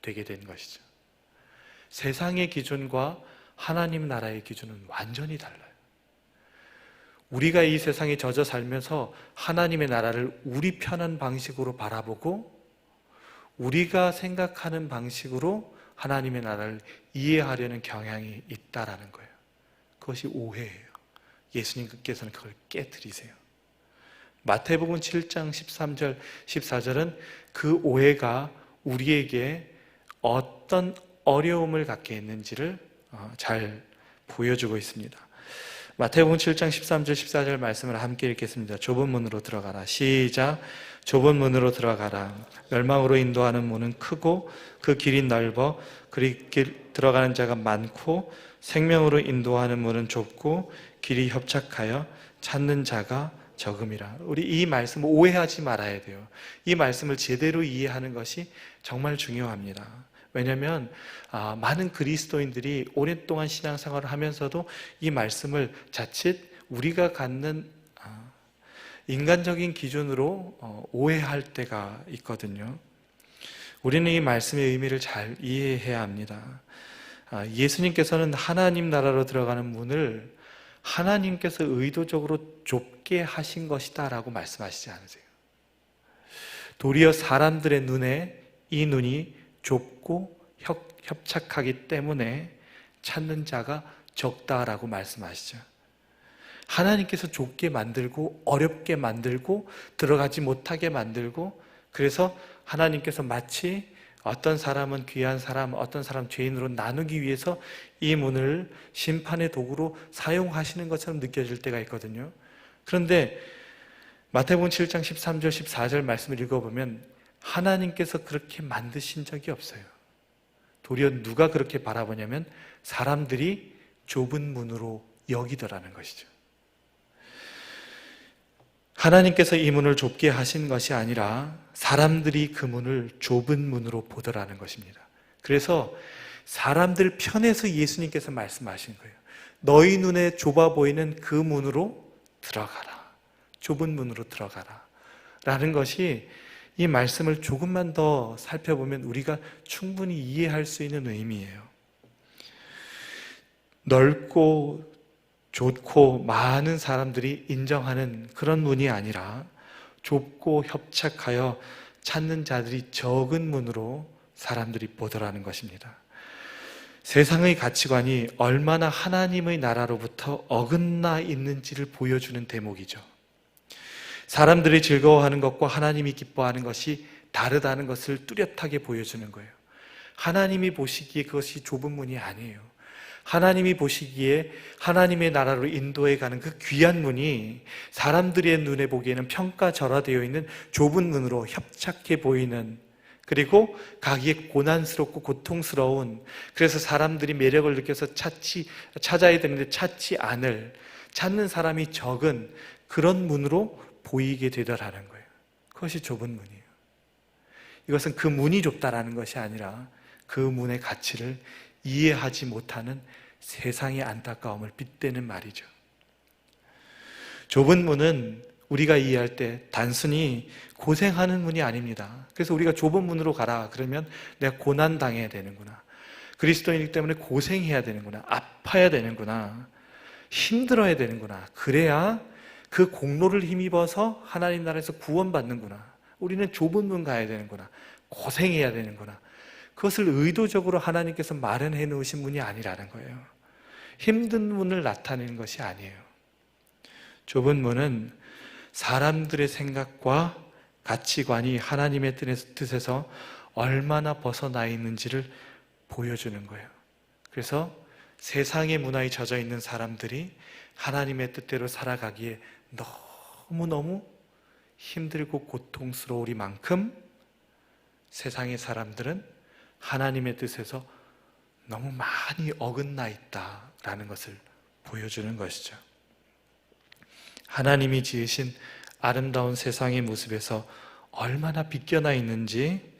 되게 된 것이죠. 세상의 기준과 하나님 나라의 기준은 완전히 달라요. 우리가 이 세상에 젖어 살면서 하나님의 나라를 우리 편한 방식으로 바라보고 우리가 생각하는 방식으로 하나님의 나라를 이해하려는 경향이 있다라는 거예요. 그것이 오해예요. 예수님께서는 그걸 깨뜨리세요. 마태복음 7장 13절, 14절은 그 오해가 우리에게 어떤 어려움을 갖게 했는지를 잘 보여주고 있습니다. 마태복음 7장 13절, 14절 말씀을 함께 읽겠습니다. 좁은 문으로 들어가라. 시작. 좁은 문으로 들어가라. 멸망으로 인도하는 문은 크고 그 길이 넓어 그 길 들어가는 자가 많고 생명으로 인도하는 문은 좁고 길이 협착하여 찾는 자가 적음이라. 우리 이 말씀을 오해하지 말아야 돼요. 이 말씀을 제대로 이해하는 것이 정말 중요합니다. 왜냐하면 많은 그리스도인들이 오랫동안 신앙생활을 하면서도 이 말씀을 자칫 우리가 갖는 인간적인 기준으로 오해할 때가 있거든요. 우리는 이 말씀의 의미를 잘 이해해야 합니다. 예수님께서는 하나님 나라로 들어가는 문을 하나님께서 의도적으로 좁게 하신 것이다 라고 말씀하시지 않으세요. 도리어 사람들의 눈에 이 눈이 좁고 협착하기 때문에 찾는 자가 적다라고 말씀하시죠. 하나님께서 좁게 만들고 어렵게 만들고 들어가지 못하게 만들고, 그래서 하나님께서 마치 어떤 사람은 귀한 사람, 어떤 사람 죄인으로 나누기 위해서 이 문을 심판의 도구로 사용하시는 것처럼 느껴질 때가 있거든요. 그런데 마태복음 7장 13절 14절 말씀을 읽어보면 하나님께서 그렇게 만드신 적이 없어요. 도리어 누가 그렇게 바라보냐면 사람들이 좁은 문으로 여기더라는 것이죠. 하나님께서 이 문을 좁게 하신 것이 아니라 사람들이 그 문을 좁은 문으로 보더라는 것입니다. 그래서 사람들 편에서 예수님께서 말씀하신 거예요. 너희 눈에 좁아 보이는 그 문으로 들어가라. 좁은 문으로 들어가라. 라는 것이 이 말씀을 조금만 더 살펴보면 우리가 충분히 이해할 수 있는 의미예요. 넓고 좋고 많은 사람들이 인정하는 그런 문이 아니라 좁고 협착하여 찾는 자들이 적은 문으로 사람들이 보더라는 것입니다. 세상의 가치관이 얼마나 하나님의 나라로부터 어긋나 있는지를 보여주는 대목이죠. 사람들이 즐거워하는 것과 하나님이 기뻐하는 것이 다르다는 것을 뚜렷하게 보여주는 거예요. 하나님이 보시기에 그것이 좁은 문이 아니에요. 하나님이 보시기에 하나님의 나라로 인도해 가는 그 귀한 문이 사람들의 눈에 보기에는 평가절하되어 있는 좁은 문으로 협착해 보이는, 그리고 가기에 고난스럽고 고통스러운, 그래서 사람들이 매력을 느껴서 찾아야 되는데 찾지 않을, 찾는 사람이 적은 그런 문으로 보이게 되더라는 거예요. 그것이 좁은 문이에요. 이것은 그 문이 좁다라는 것이 아니라 그 문의 가치를 이해하지 못하는 세상의 안타까움을 빗대는 말이죠. 좁은 문은 우리가 이해할 때 단순히 고생하는 문이 아닙니다. 그래서 우리가 좁은 문으로 가라 그러면 내가 고난당해야 되는구나, 그리스도인이기 때문에 고생해야 되는구나, 아파야 되는구나, 힘들어야 되는구나, 그래야 그 공로를 힘입어서 하나님 나라에서 구원받는구나, 우리는 좁은 문 가야 되는구나, 고생해야 되는구나, 그것을 의도적으로 하나님께서 마련해 놓으신 문이 아니라는 거예요. 힘든 문을 나타내는 것이 아니에요. 좁은 문은 사람들의 생각과 가치관이 하나님의 뜻에서 얼마나 벗어나 있는지를 보여주는 거예요. 그래서 세상의 문화에 젖어 있는 사람들이 하나님의 뜻대로 살아가기에 너무너무 힘들고 고통스러우리만큼 세상의 사람들은 하나님의 뜻에서 너무 많이 어긋나 있다라는 것을 보여주는 것이죠. 하나님이 지으신 아름다운 세상의 모습에서 얼마나 비껴나 있는지,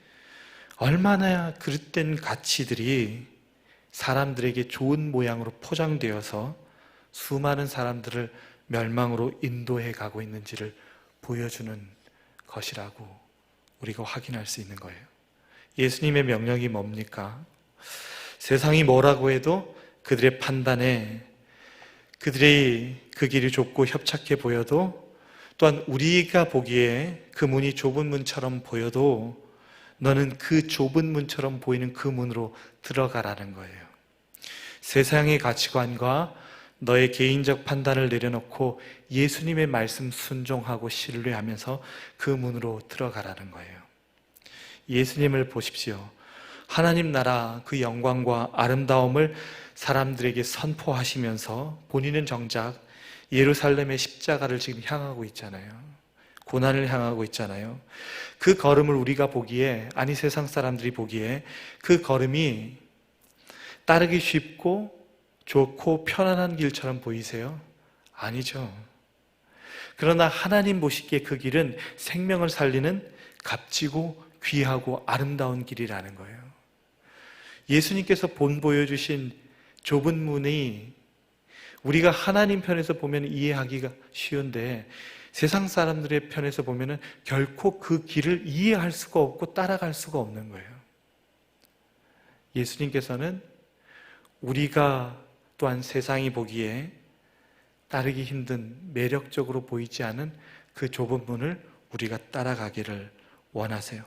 얼마나 그릇된 가치들이 사람들에게 좋은 모양으로 포장되어서 수많은 사람들을 멸망으로 인도해 가고 있는지를 보여주는 것이라고 우리가 확인할 수 있는 거예요. 예수님의 명령이 뭡니까? 세상이 뭐라고 해도 그들의 판단에 그들의 그 길이 좁고 협착해 보여도, 또한 우리가 보기에 그 문이 좁은 문처럼 보여도 너는 그 좁은 문처럼 보이는 그 문으로 들어가라는 거예요. 세상의 가치관과 너의 개인적 판단을 내려놓고 예수님의 말씀 순종하고 신뢰하면서 그 문으로 들어가라는 거예요. 예수님을 보십시오. 하나님 나라 그 영광과 아름다움을 사람들에게 선포하시면서 본인은 정작 예루살렘의 십자가를 지금 향하고 있잖아요. 고난을 향하고 있잖아요. 그 걸음을 우리가 보기에, 아니 세상 사람들이 보기에 그 걸음이 따르기 쉽고 좋고 편안한 길처럼 보이세요? 아니죠. 그러나 하나님 보시기에 그 길은 생명을 살리는 값지고 귀하고 아름다운 길이라는 거예요. 예수님께서 보여주신 좁은 문이 우리가 하나님 편에서 보면 이해하기가 쉬운데 세상 사람들의 편에서 보면 결코 그 길을 이해할 수가 없고 따라갈 수가 없는 거예요. 예수님께서는 우리가 또한 세상이 보기에 따르기 힘든, 매력적으로 보이지 않은 그 좁은 문을 우리가 따라가기를 원하세요.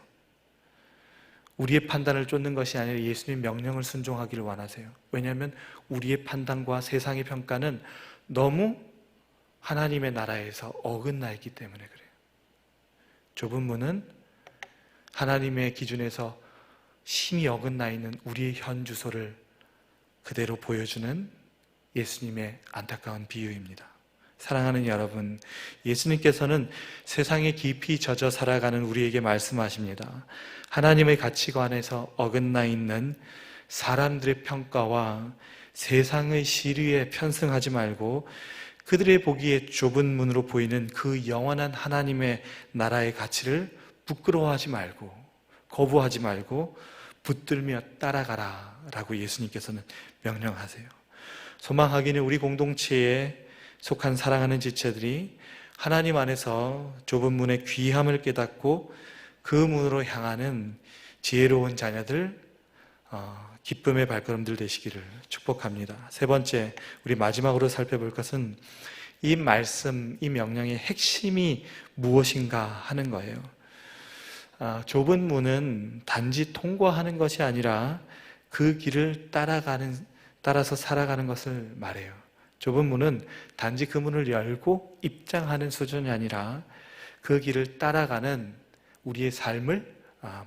우리의 판단을 쫓는 것이 아니라 예수님 명령을 순종하기를 원하세요. 왜냐하면 우리의 판단과 세상의 평가는 너무 하나님의 나라에서 어긋나 있기 때문에 그래요. 좁은 문은 하나님의 기준에서 심히 어긋나 있는 우리의 현 주소를 그대로 보여주는 예수님의 안타까운 비유입니다. 사랑하는 여러분, 예수님께서는 세상에 깊이 젖어 살아가는 우리에게 말씀하십니다. 하나님의 가치관에서 어긋나 있는 사람들의 평가와 세상의 시류에 편승하지 말고 그들의 보기에 좁은 문으로 보이는 그 영원한 하나님의 나라의 가치를 부끄러워하지 말고 거부하지 말고 붙들며 따라가라 라고 예수님께서는 명령하세요. 소망하기는 우리 공동체에 속한 사랑하는 지체들이 하나님 안에서 좁은 문의 귀함을 깨닫고 그 문으로 향하는 지혜로운 자녀들, 기쁨의 발걸음들 되시기를 축복합니다. 세 번째, 우리 마지막으로 살펴볼 것은 이 말씀, 이 명령의 핵심이 무엇인가 하는 거예요. 좁은 문은 단지 통과하는 것이 아니라 그 길을 따라서 살아가는 것을 말해요. 좁은 문은 단지 그 문을 열고 입장하는 수준이 아니라 그 길을 따라가는 우리의 삶을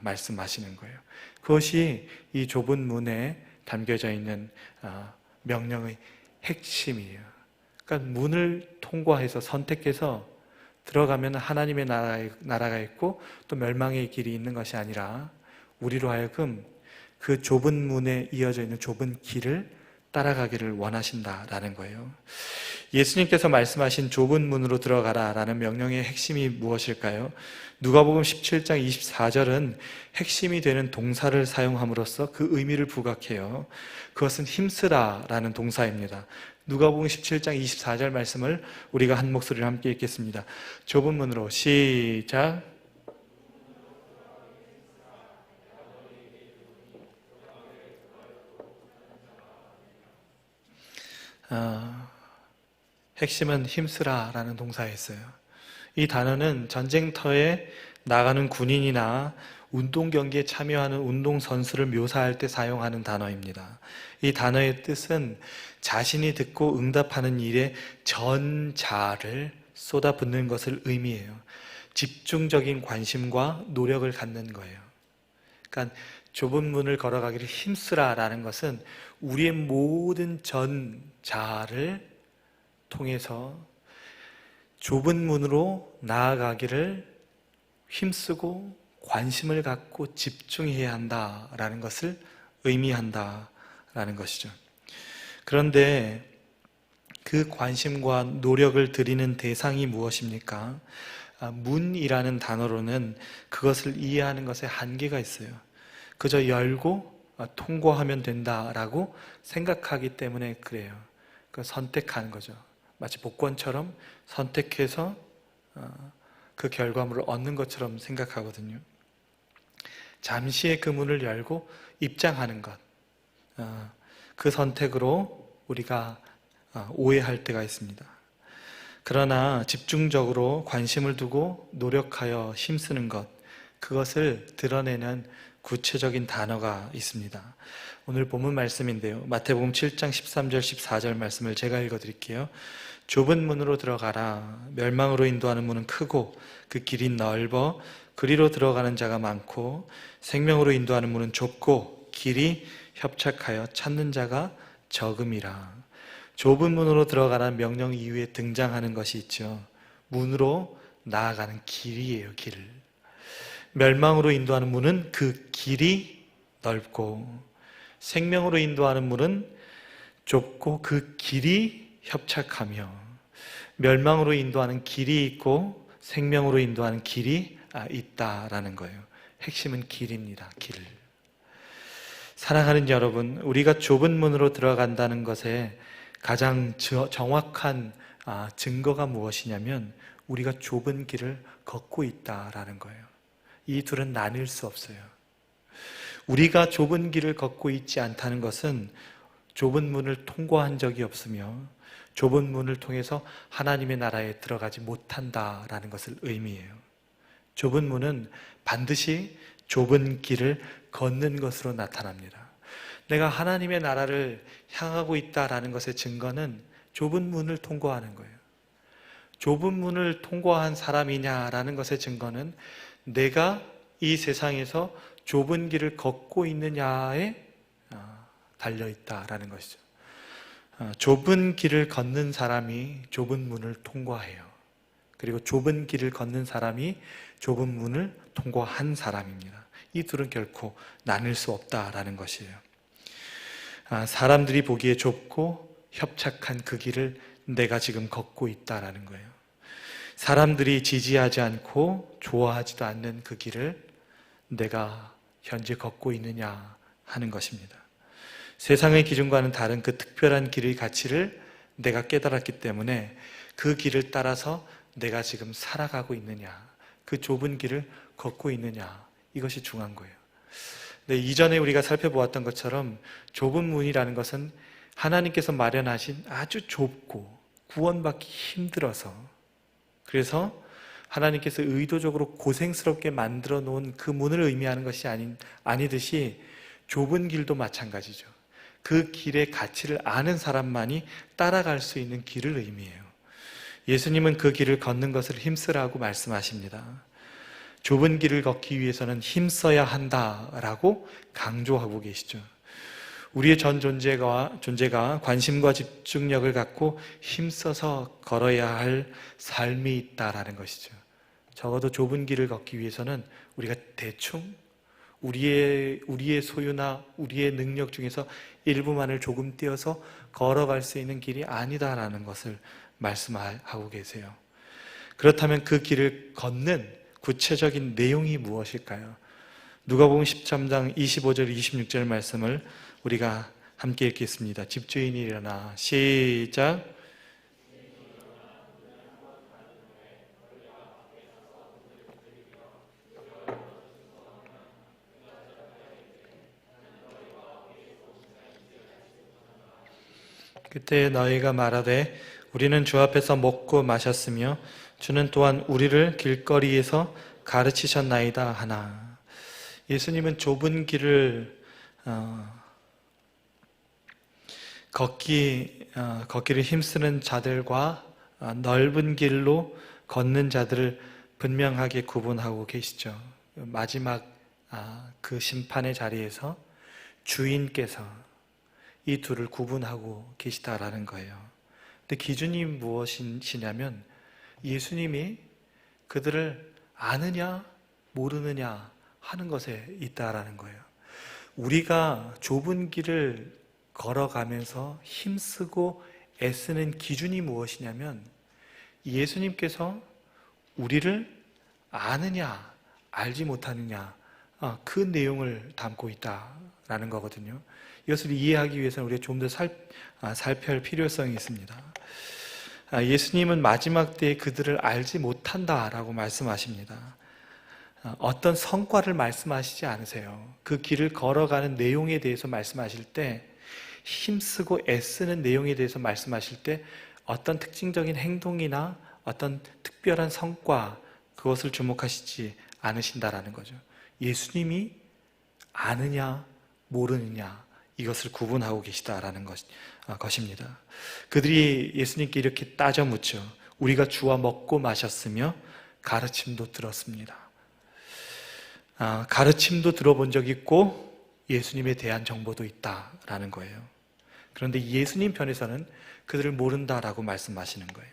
말씀하시는 거예요. 그것이 이 좁은 문에 담겨져 있는 명령의 핵심이에요. 그러니까 문을 통과해서 선택해서 들어가면 하나님의 나라가 있고 또 멸망의 길이 있는 것이 아니라 우리로 하여금 그 좁은 문에 이어져 있는 좁은 길을 따라가기를 원하신다라는 거예요. 예수님께서 말씀하신 좁은 문으로 들어가라라는 명령의 핵심이 무엇일까요? 누가복음 17장 24절은 핵심이 되는 동사를 사용함으로써 그 의미를 부각해요. 그것은 힘쓰라라는 동사입니다. 누가복음 17장 24절 말씀을 우리가 한 목소리로 함께 읽겠습니다. 좁은 문으로 시작. 핵심은 힘쓰라라는 동사였어요. 이 단어는 전쟁터에 나가는 군인이나 운동 경기에 참여하는 운동선수를 묘사할 때 사용하는 단어입니다. 이 단어의 뜻은 자신이 듣고 응답하는 일에 전자를 쏟아붓는 것을 의미해요. 집중적인 관심과 노력을 갖는 거예요. 그러니까 좁은 문을 걸어가기를 힘쓰라라는 것은 우리의 모든 전자를 통해서 좁은 문으로 나아가기를 힘쓰고 관심을 갖고 집중해야 한다라는 것을 의미한다라는 것이죠. 그런데 그 관심과 노력을 들이는 대상이 무엇입니까? 문이라는 단어로는 그것을 이해하는 것에 한계가 있어요. 그저 열고 통과하면 된다라고 생각하기 때문에 그래요. 선택하는 거죠. 마치 복권처럼 선택해서 그 결과물을 얻는 것처럼 생각하거든요. 잠시의 그 문을 열고 입장하는 것, 그 선택으로 우리가 오해할 때가 있습니다. 그러나 집중적으로 관심을 두고 노력하여 힘쓰는 것, 그것을 드러내는 구체적인 단어가 있습니다. 오늘 본문 말씀인데요. 마태복음 7장 13절 14절 말씀을 제가 읽어드릴게요. 좁은 문으로 들어가라. 멸망으로 인도하는 문은 크고 그 길이 넓어 그리로 들어가는 자가 많고 생명으로 인도하는 문은 좁고 길이 협착하여 찾는 자가 적음이라. 좁은 문으로 들어가라는 명령 이후에 등장하는 것이 있죠. 문으로 나아가는 길이에요. 길. 멸망으로 인도하는 문은 그 길이 넓고 생명으로 인도하는 문은 좁고 그 길이 협착하며 멸망으로 인도하는 길이 있고 생명으로 인도하는 길이 있다라는 거예요. 핵심은 길입니다. 길. 사랑하는 여러분, 우리가 좁은 문으로 들어간다는 것에 가장 정확한 증거가 무엇이냐면 우리가 좁은 길을 걷고 있다라는 거예요. 이 둘은 나뉠 수 없어요. 우리가 좁은 길을 걷고 있지 않다는 것은 좁은 문을 통과한 적이 없으며 좁은 문을 통해서 하나님의 나라에 들어가지 못한다라는 것을 의미해요. 좁은 문은 반드시 좁은 길을 걷는 것으로 나타납니다. 내가 하나님의 나라를 향하고 있다라는 것의 증거는 좁은 문을 통과하는 거예요. 좁은 문을 통과한 사람이냐라는 것의 증거는 내가 이 세상에서 좁은 길을 걷고 있느냐에 달려있다라는 것이죠. 좁은 길을 걷는 사람이 좁은 문을 통과해요. 그리고 좁은 길을 걷는 사람이 좁은 문을 통과한 사람입니다. 이 둘은 결코 나눌 수 없다라는 것이에요. 사람들이 보기에 좁고 협착한 그 길을 내가 지금 걷고 있다라는 거예요. 사람들이 지지하지 않고 좋아하지도 않는 그 길을 내가 현재 걷고 있느냐 하는 것입니다. 세상의 기준과는 다른 그 특별한 길의 가치를 내가 깨달았기 때문에 그 길을 따라서 내가 지금 살아가고 있느냐, 그 좁은 길을 걷고 있느냐, 이것이 중요한 거예요. 네, 이전에 우리가 살펴보았던 것처럼 좁은 문이라는 것은 하나님께서 마련하신 아주 좁고 구원받기 힘들어서, 그래서 하나님께서 의도적으로 고생스럽게 만들어 놓은 그 문을 의미하는 것이 아니듯이 좁은 길도 마찬가지죠. 그 길의 가치를 아는 사람만이 따라갈 수 있는 길을 의미해요. 예수님은 그 길을 걷는 것을 힘쓰라고 말씀하십니다. 좁은 길을 걷기 위해서는 힘써야 한다라고 강조하고 계시죠. 우리의 전 존재가 관심과 집중력을 갖고 힘써서 걸어야 할 삶이 있다라는 것이죠. 적어도 좁은 길을 걷기 위해서는 우리가 대충 우리의 소유나 우리의 능력 중에서 일부만을 조금 떼어서 걸어갈 수 있는 길이 아니다라는 것을 말씀하고 계세요. 그렇다면 그 길을 걷는 구체적인 내용이 무엇일까요? 누가복음 13장 25절 26절 말씀을 우리가 함께 읽겠습니다. 집주인이 일어나 시작. 그때 너희가 말하되 우리는 주 앞에서 먹고 마셨으며 주는 또한 우리를 길거리에서 가르치셨나이다 하나. 예수님은 좁은 길을 걷기를 힘쓰는 자들과 넓은 길로 걷는 자들을 분명하게 구분하고 계시죠. 마지막 그 심판의 자리에서 주인께서 이 둘을 구분하고 계시다라는 거예요. 근데 기준이 무엇이냐면 예수님이 그들을 아느냐 모르느냐 하는 것에 있다라는 거예요. 우리가 좁은 길을 걸어가면서 힘쓰고 애쓰는 기준이 무엇이냐면 예수님께서 우리를 아느냐 알지 못하느냐 그 내용을 담고 있다라는 거거든요. 이것을 이해하기 위해서는 우리가 좀 더 살펴할 필요성이 있습니다. 예수님은 마지막 때에 그들을 알지 못한다라고 말씀하십니다. 어떤 성과를 말씀하시지 않으세요. 그 길을 걸어가는 내용에 대해서 말씀하실 때 힘쓰고 애쓰는 내용에 대해서 말씀하실 때 어떤 특징적인 행동이나 어떤 특별한 성과, 그것을 주목하시지 않으신다라는 거죠. 예수님이 아느냐 모르느냐, 이것을 구분하고 계시다라는 것입니다. 그들이 예수님께 이렇게 따져 묻죠. 우리가 주와 먹고 마셨으며 가르침도 들었습니다. 가르침도 들어본 적 있고 예수님에 대한 정보도 있다라는 거예요. 그런데 예수님 편에서는 그들을 모른다라고 말씀하시는 거예요.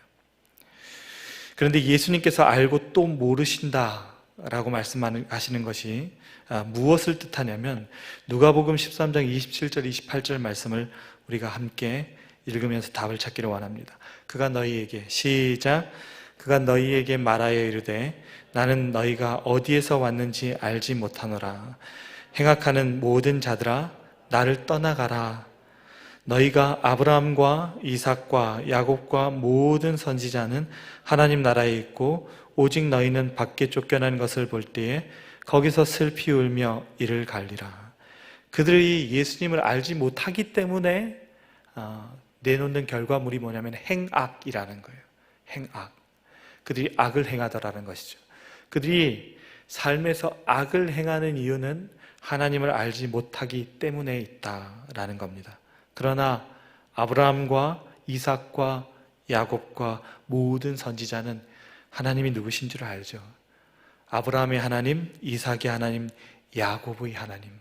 그런데 예수님께서 알고 또 모르신다라고 말씀하시는 것이 무엇을 뜻하냐면, 누가복음 13장 27절 28절 말씀을 우리가 함께 읽으면서 답을 찾기를 원합니다. 그가 너희에게, 시작, 그가 너희에게 말하여 이르되 나는 너희가 어디에서 왔는지 알지 못하노라. 행악하는 모든 자들아 나를 떠나가라. 너희가 아브라함과 이삭과 야곱과 모든 선지자는 하나님 나라에 있고 오직 너희는 밖에 쫓겨난 것을 볼 때에 거기서 슬피 울며 이를 갈리라. 그들이 예수님을 알지 못하기 때문에 내놓는 결과물이 뭐냐면 행악이라는 거예요. 행악. 그들이 악을 행하더라는 것이죠. 그들이 삶에서 악을 행하는 이유는 하나님을 알지 못하기 때문에 있다라는 겁니다. 그러나 아브라함과 이삭과 야곱과 모든 선지자는 하나님이 누구신 줄 알죠. 아브라함의 하나님, 이삭의 하나님, 야곱의 하나님,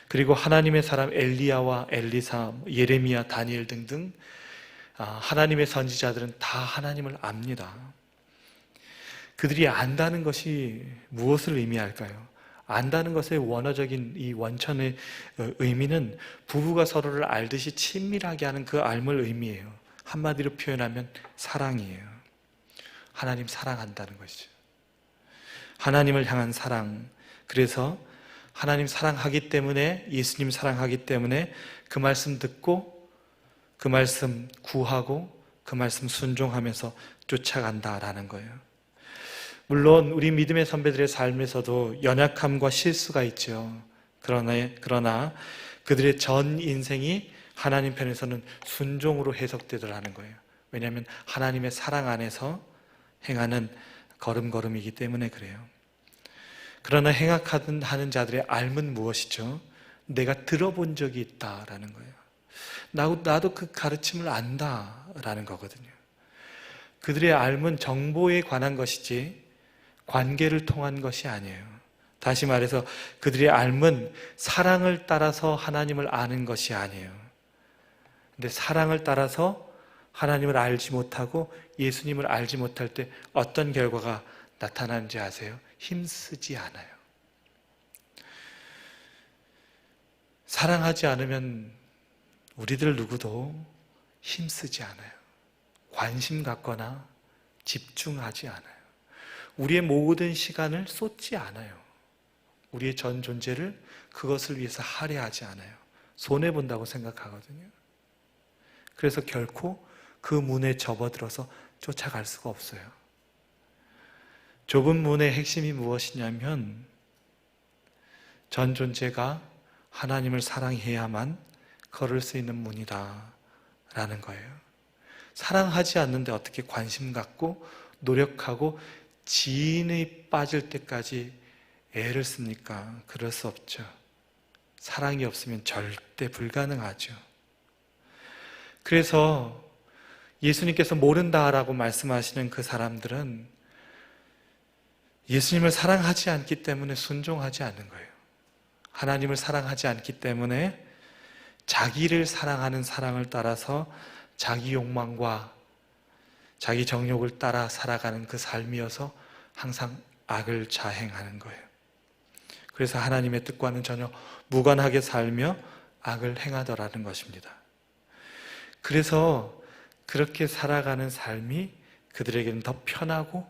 그리고 하나님의 사람 엘리야와 엘리사, 예레미야, 다니엘 등등 하나님의 선지자들은 다 하나님을 압니다. 그들이 안다는 것이 무엇을 의미할까요? 안다는 것의 원어적인 이 원천의 의미는 부부가 서로를 알듯이 친밀하게 하는 그 알을 의미해요. 한마디로 표현하면 사랑이에요. 하나님 사랑한다는 것이죠. 하나님을 향한 사랑. 그래서 하나님 사랑하기 때문에, 예수님 사랑하기 때문에 그 말씀 듣고 그 말씀 구하고 그 말씀 순종하면서 쫓아간다라는 거예요. 물론 우리 믿음의 선배들의 삶에서도 연약함과 실수가 있죠. 그러나 그들의 전 인생이 하나님 편에서는 순종으로 해석되더라는 거예요. 왜냐하면 하나님의 사랑 안에서 행하는 걸음걸음이기 때문에 그래요. 그러나 행악하는 자들의 삶은 무엇이죠? 내가 들어본 적이 있다라는 거예요. 나도 그 가르침을 안다라는 거거든요. 그들의 삶은 정보에 관한 것이지 관계를 통한 것이 아니에요. 다시 말해서 그들의 삶은 사랑을 따라서 하나님을 아는 것이 아니에요. 근데 사랑을 따라서 하나님을 알지 못하고 예수님을 알지 못할 때 어떤 결과가 나타나는지 아세요? 힘쓰지 않아요. 사랑하지 않으면 우리들 누구도 힘쓰지 않아요. 관심 갖거나 집중하지 않아요. 우리의 모든 시간을 쏟지 않아요. 우리의 전 존재를 그것을 위해서 할애하지 않아요. 손해본다고 생각하거든요. 그래서 결코 그 문에 접어들어서 쫓아갈 수가 없어요. 좁은 문의 핵심이 무엇이냐면 전 존재가 하나님을 사랑해야만 걸을 수 있는 문이다라는 거예요. 사랑하지 않는데 어떻게 관심 갖고 노력하고 지인이 빠질 때까지 애를 씁니까? 그럴 수 없죠. 사랑이 없으면 절대 불가능하죠. 그래서 예수님께서 모른다라고 말씀하시는 그 사람들은 예수님을 사랑하지 않기 때문에 순종하지 않는 거예요. 하나님을 사랑하지 않기 때문에 자기를 사랑하는 사랑을 따라서 자기 욕망과 자기 정욕을 따라 살아가는 그 삶이어서 항상 악을 자행하는 거예요. 그래서 하나님의 뜻과는 전혀 무관하게 살며 악을 행하더라는 것입니다. 그래서 그렇게 살아가는 삶이 그들에게는 더 편하고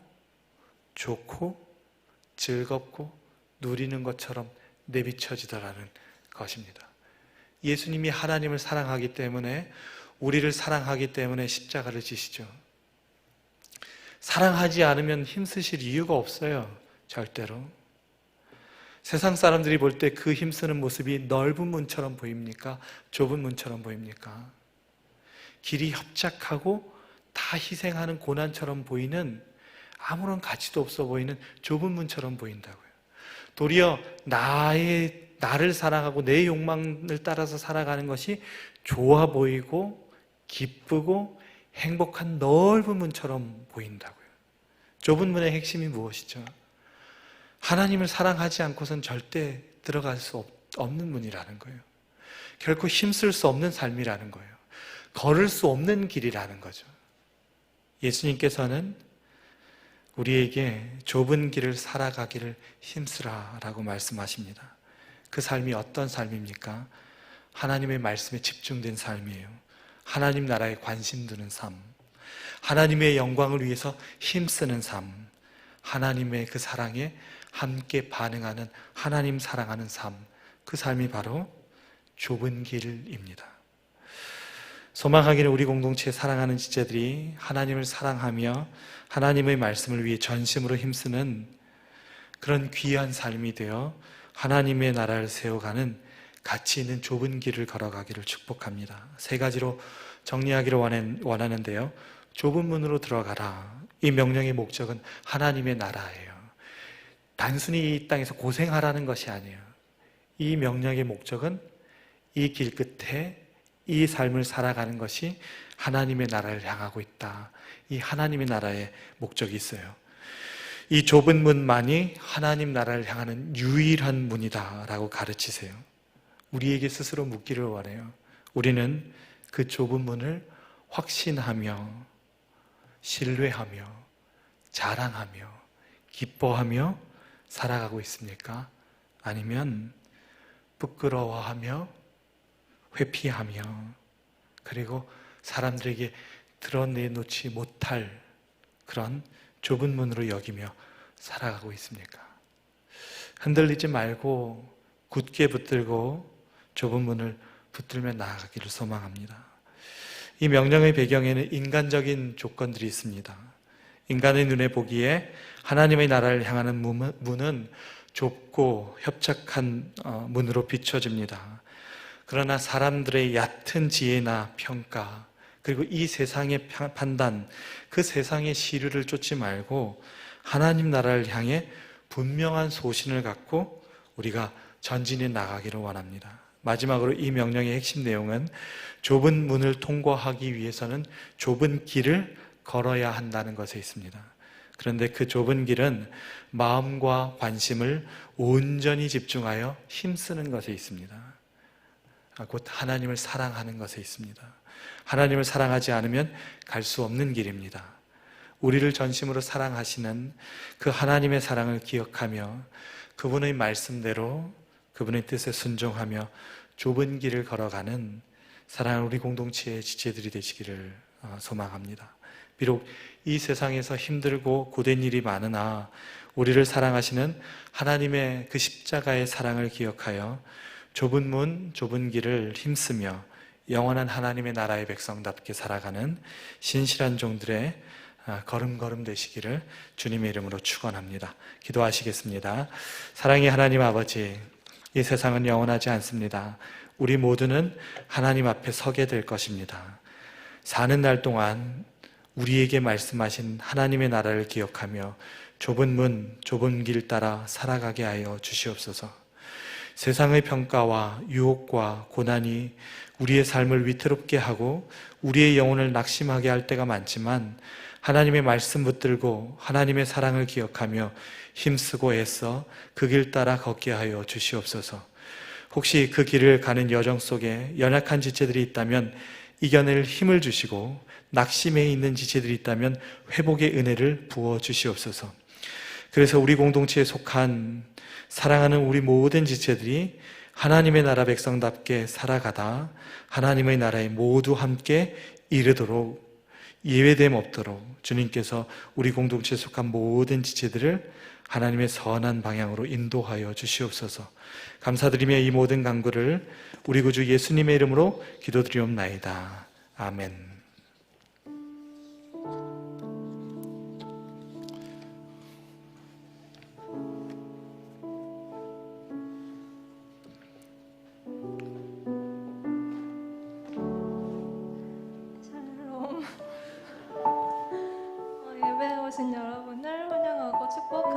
좋고 즐겁고 누리는 것처럼 내비쳐지더라는 것입니다. 예수님이 하나님을 사랑하기 때문에, 우리를 사랑하기 때문에 십자가를 지시죠. 사랑하지 않으면 힘쓰실 이유가 없어요. 절대로. 세상 사람들이 볼 때 그 힘쓰는 모습이 넓은 문처럼 보입니까? 좁은 문처럼 보입니까? 길이 협착하고 다 희생하는 고난처럼 보이는, 아무런 가치도 없어 보이는 좁은 문처럼 보인다고요. 도리어 나를 사랑하고 내 욕망을 따라서 살아가는 것이 좋아 보이고 기쁘고 행복한 넓은 문처럼 보인다고요. 좁은 문의 핵심이 무엇이죠? 하나님을 사랑하지 않고선 절대 들어갈 수 없는 문이라는 거예요. 결코 힘쓸 수 없는 삶이라는 거예요. 걸을 수 없는 길이라는 거죠. 예수님께서는 우리에게 좁은 길을 살아가기를 힘쓰라라고 말씀하십니다. 그 삶이 어떤 삶입니까? 하나님의 말씀에 집중된 삶이에요. 하나님 나라에 관심 두는 삶, 하나님의 영광을 위해서 힘쓰는 삶, 하나님의 그 사랑에 함께 반응하는, 하나님 사랑하는 삶, 그 삶이 바로 좁은 길입니다. 소망하기를 우리 공동체에 사랑하는 지체들이 하나님을 사랑하며 하나님의 말씀을 위해 전심으로 힘쓰는 그런 귀한 삶이 되어 하나님의 나라를 세워가는 가치 있는 좁은 길을 걸어가기를 축복합니다. 세 가지로 정리하기를 원하는데요. 좁은 문으로 들어가라. 이 명령의 목적은 하나님의 나라예요. 단순히 이 땅에서 고생하라는 것이 아니에요. 이 명령의 목적은 이 길 끝에 이 삶을 살아가는 것이 하나님의 나라를 향하고 있다. 이 하나님의 나라의 목적이 있어요. 이 좁은 문만이 하나님 나라를 향하는 유일한 문이다라고 가르치세요. 우리에게 스스로 묻기를 원해요. 우리는 그 좁은 문을 확신하며 신뢰하며 자랑하며 기뻐하며 살아가고 있습니까? 아니면 부끄러워하며 회피하며 그리고 사람들에게 드러내놓지 못할 그런 좁은 문으로 여기며 살아가고 있습니까? 흔들리지 말고 굳게 붙들고 좁은 문을 붙들며 나아가기를 소망합니다. 이 명령의 배경에는 인간적인 조건들이 있습니다. 인간의 눈에 보기에 하나님의 나라를 향하는 문은 좁고 협착한 문으로 비춰집니다. 그러나 사람들의 얕은 지혜나 평가, 그리고 이 세상의 판단, 그 세상의 시류를 쫓지 말고 하나님 나라를 향해 분명한 소신을 갖고 우리가 전진해 나가기를 원합니다. 마지막으로 이 명령의 핵심 내용은 좁은 문을 통과하기 위해서는 좁은 길을 걸어야 한다는 것에 있습니다. 그런데 그 좁은 길은 마음과 관심을 온전히 집중하여 힘쓰는 것에 있습니다. 곧 하나님을 사랑하는 것에 있습니다. 하나님을 사랑하지 않으면 갈 수 없는 길입니다. 우리를 전심으로 사랑하시는 그 하나님의 사랑을 기억하며 그분의 말씀대로 그분의 뜻에 순종하며 좁은 길을 걸어가는 사랑하는 우리 공동체의 지체들이 되시기를 소망합니다. 비록 이 세상에서 힘들고 고된 일이 많으나 우리를 사랑하시는 하나님의 그 십자가의 사랑을 기억하여 좁은 문, 좁은 길을 힘쓰며 영원한 하나님의 나라의 백성답게 살아가는 신실한 종들의 걸음걸음 되시기를 주님의 이름으로 축원합니다. 기도하시겠습니다. 사랑의 하나님 아버지, 이 세상은 영원하지 않습니다. 우리 모두는 하나님 앞에 서게 될 것입니다. 사는 날 동안 우리에게 말씀하신 하나님의 나라를 기억하며 좁은 문, 좁은 길 따라 살아가게 하여 주시옵소서. 세상의 평가와 유혹과 고난이 우리의 삶을 위태롭게 하고 우리의 영혼을 낙심하게 할 때가 많지만 하나님의 말씀 붙들고 하나님의 사랑을 기억하며 힘쓰고 애써 그 길 따라 걷게 하여 주시옵소서. 혹시 그 길을 가는 여정 속에 연약한 지체들이 있다면 이겨낼 힘을 주시고 낙심해 있는 지체들이 있다면 회복의 은혜를 부어 주시옵소서. 그래서 우리 공동체에 속한 사랑하는 우리 모든 지체들이 하나님의 나라 백성답게 살아가다 하나님의 나라에 모두 함께 이르도록 예외됨 없도록 주님께서 우리 공동체에 속한 모든 지체들을 하나님의 선한 방향으로 인도하여 주시옵소서. 감사드리며 이 모든 간구를 우리 구주 예수님의 이름으로 기도드리옵나이다. 아멘.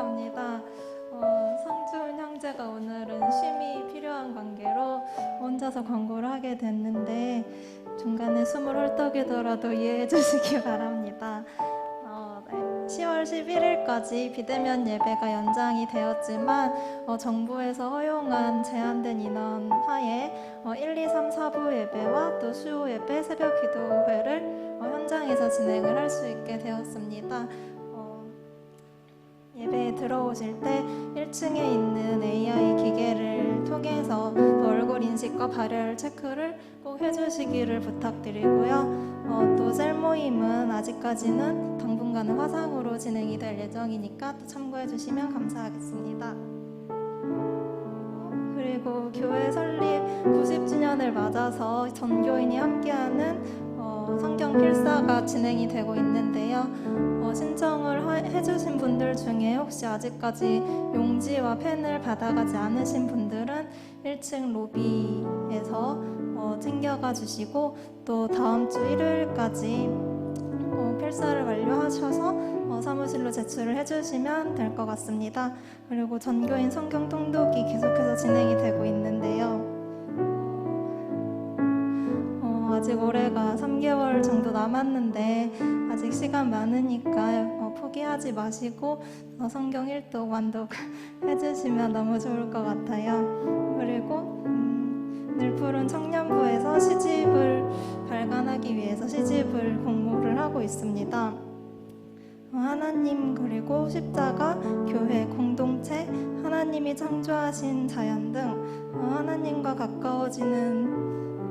감사합니다. 성준 형제가 오늘은 쉼이 필요한 관계로 혼자서 광고를 하게 됐는데 중간에 숨을 헐떡이더라도 이해해 주시기 바랍니다. 10월 11일까지 비대면 예배가 연장이 되었지만 정부에서 허용한 제한된 인원 하에 1, 2, 3, 4부 예배와 또 수요 예배, 새벽 기도회를 현장에서 진행을 할 수 있게 되었습니다. 예배에 들어오실 때 1층에 있는 AI 기계를 통해서 또 얼굴 인식과 발열 체크를 꼭 해주시기를 부탁드리고요. 또 셀 모임은 아직까지는 당분간은 화상으로 진행이 될 예정이니까 또 참고해 주시면 감사하겠습니다. 그리고 교회 설립 90주년을 맞아서 전교인이 함께하는 성경 필사가 진행이 되고 있는데요. 신청을 해주신 분들 중에 혹시 아직까지 용지와 펜을 받아가지 않으신 분들은 1층 로비에서 챙겨가 주시고 또 다음 주 일요일까지 필사를 완료하셔서 사무실로 제출을 해주시면 될 것 같습니다. 그리고 전교인 성경 통독이 계속해서 진행이 되고 있는데요. 아직 올해가 3개월 정도 남았는데 아직 시간 많으니까 포기하지 마시고 성경 1독 완독 해주시면 너무 좋을 것 같아요. 그리고 늘푸른 청년부에서 시집을 발간하기 위해서 시집을 공모를 하고 있습니다. 하나님 그리고 십자가, 교회, 공동체, 하나님이 창조하신 자연 등 하나님과 가까워지는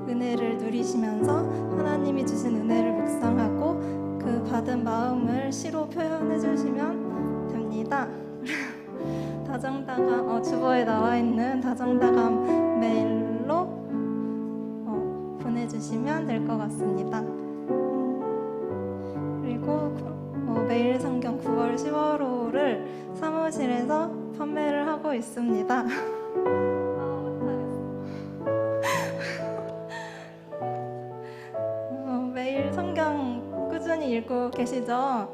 은혜를 누리시면서 하나님이 주신 은혜를 묵상하고 그 받은 마음을 시로 표현해 주시면 됩니다. 다정다감 주보에 나와 있는 다정다감 메일로 보내주시면 될 것 같습니다. 그리고 매일 성경 9월 10월호를 사무실에서 판매를 하고 있습니다. 매일 성경 꾸준히 읽고 계시죠?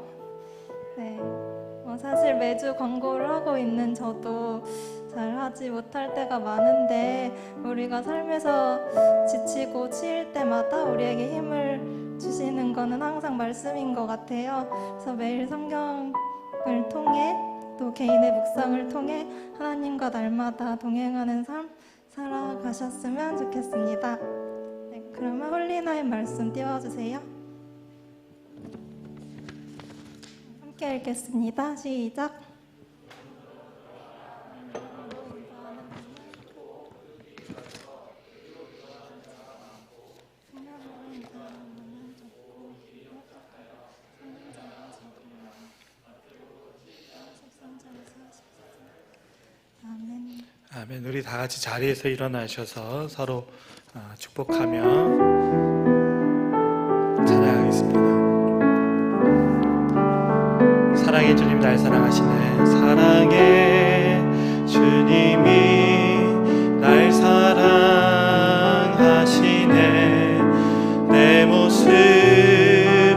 네. 사실 매주 광고를 하고 있는 저도 잘 하지 못할 때가 많은데 우리가 삶에서 지치고 치일 때마다 우리에게 힘을 주시는 거는 항상 말씀인 것 같아요. 그래서 매일 성경을 통해 또 개인의 묵상을 통해 하나님과 날마다 동행하는 삶 살아가셨으면 좋겠습니다. 네, 그러면 홀리나의 말씀 띄워주세요. 함께 읽겠습니다. 시작. 아멘. 아멘. 우리 다 같이 자리에서 일어나셔서 서로 축복하며 찬양하겠습니다. 사랑의 주님 날 사랑하시네. 사랑의 주님이 날 사랑하시네. 내 모습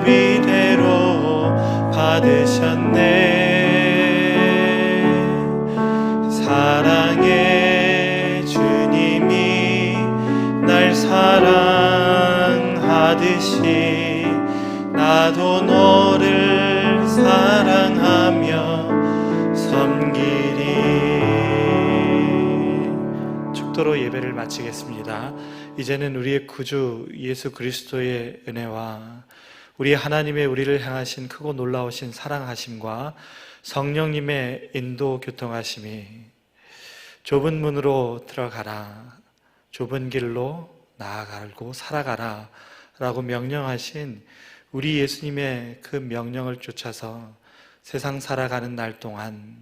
이대로 받으셨네. 사랑의 주님이 날 사랑하듯이 나도 너를 사랑하며 섬기리. 축도로 예배를 마치겠습니다. 이제는 우리의 구주 예수 그리스도의 은혜와 우리 하나님의 우리를 향하신 크고 놀라우신 사랑하심과 성령님의 인도 교통하심이 좁은 문으로 들어가라, 좁은 길로 나아가고 살아가라 라고 명령하신 우리 예수님의 그 명령을 쫓아서 세상 살아가는 날 동안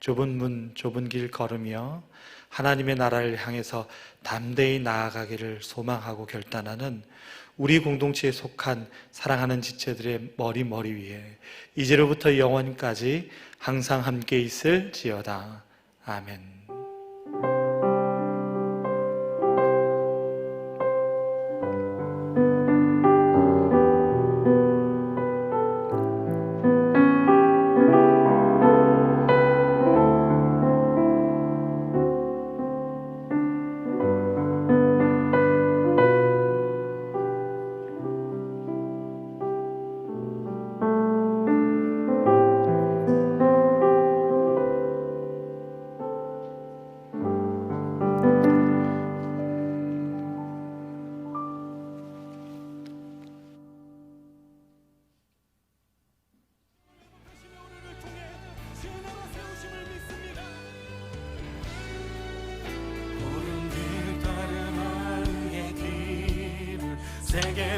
좁은 문, 좁은 길 걸으며 하나님의 나라를 향해서 담대히 나아가기를 소망하고 결단하는 우리 공동체에 속한 사랑하는 지체들의 머리 위에 이제로부터 영원까지 항상 함께 있을지어다. 아멘.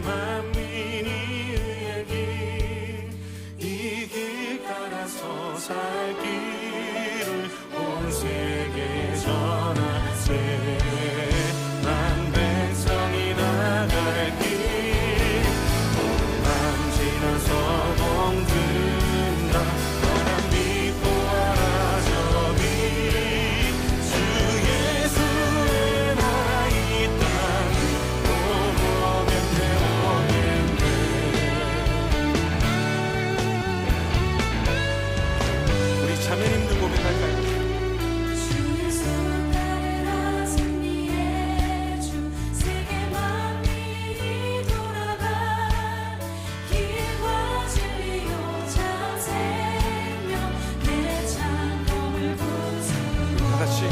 만민이 의의 길, 이 길 따라서 살 길을 온 세계에 전하세. 난 백성이 나갈 길, 밤 지나서 멍든다. 너랑 믿고 와라 저기, 주 예수의 나라 이 땅 우리 자매님들 고백할까요? 주의 손 따르라 승리의 주, 세계 만민이 돌아가. 길과 진리요 참 생명, 내 창공을 부수고 다 같이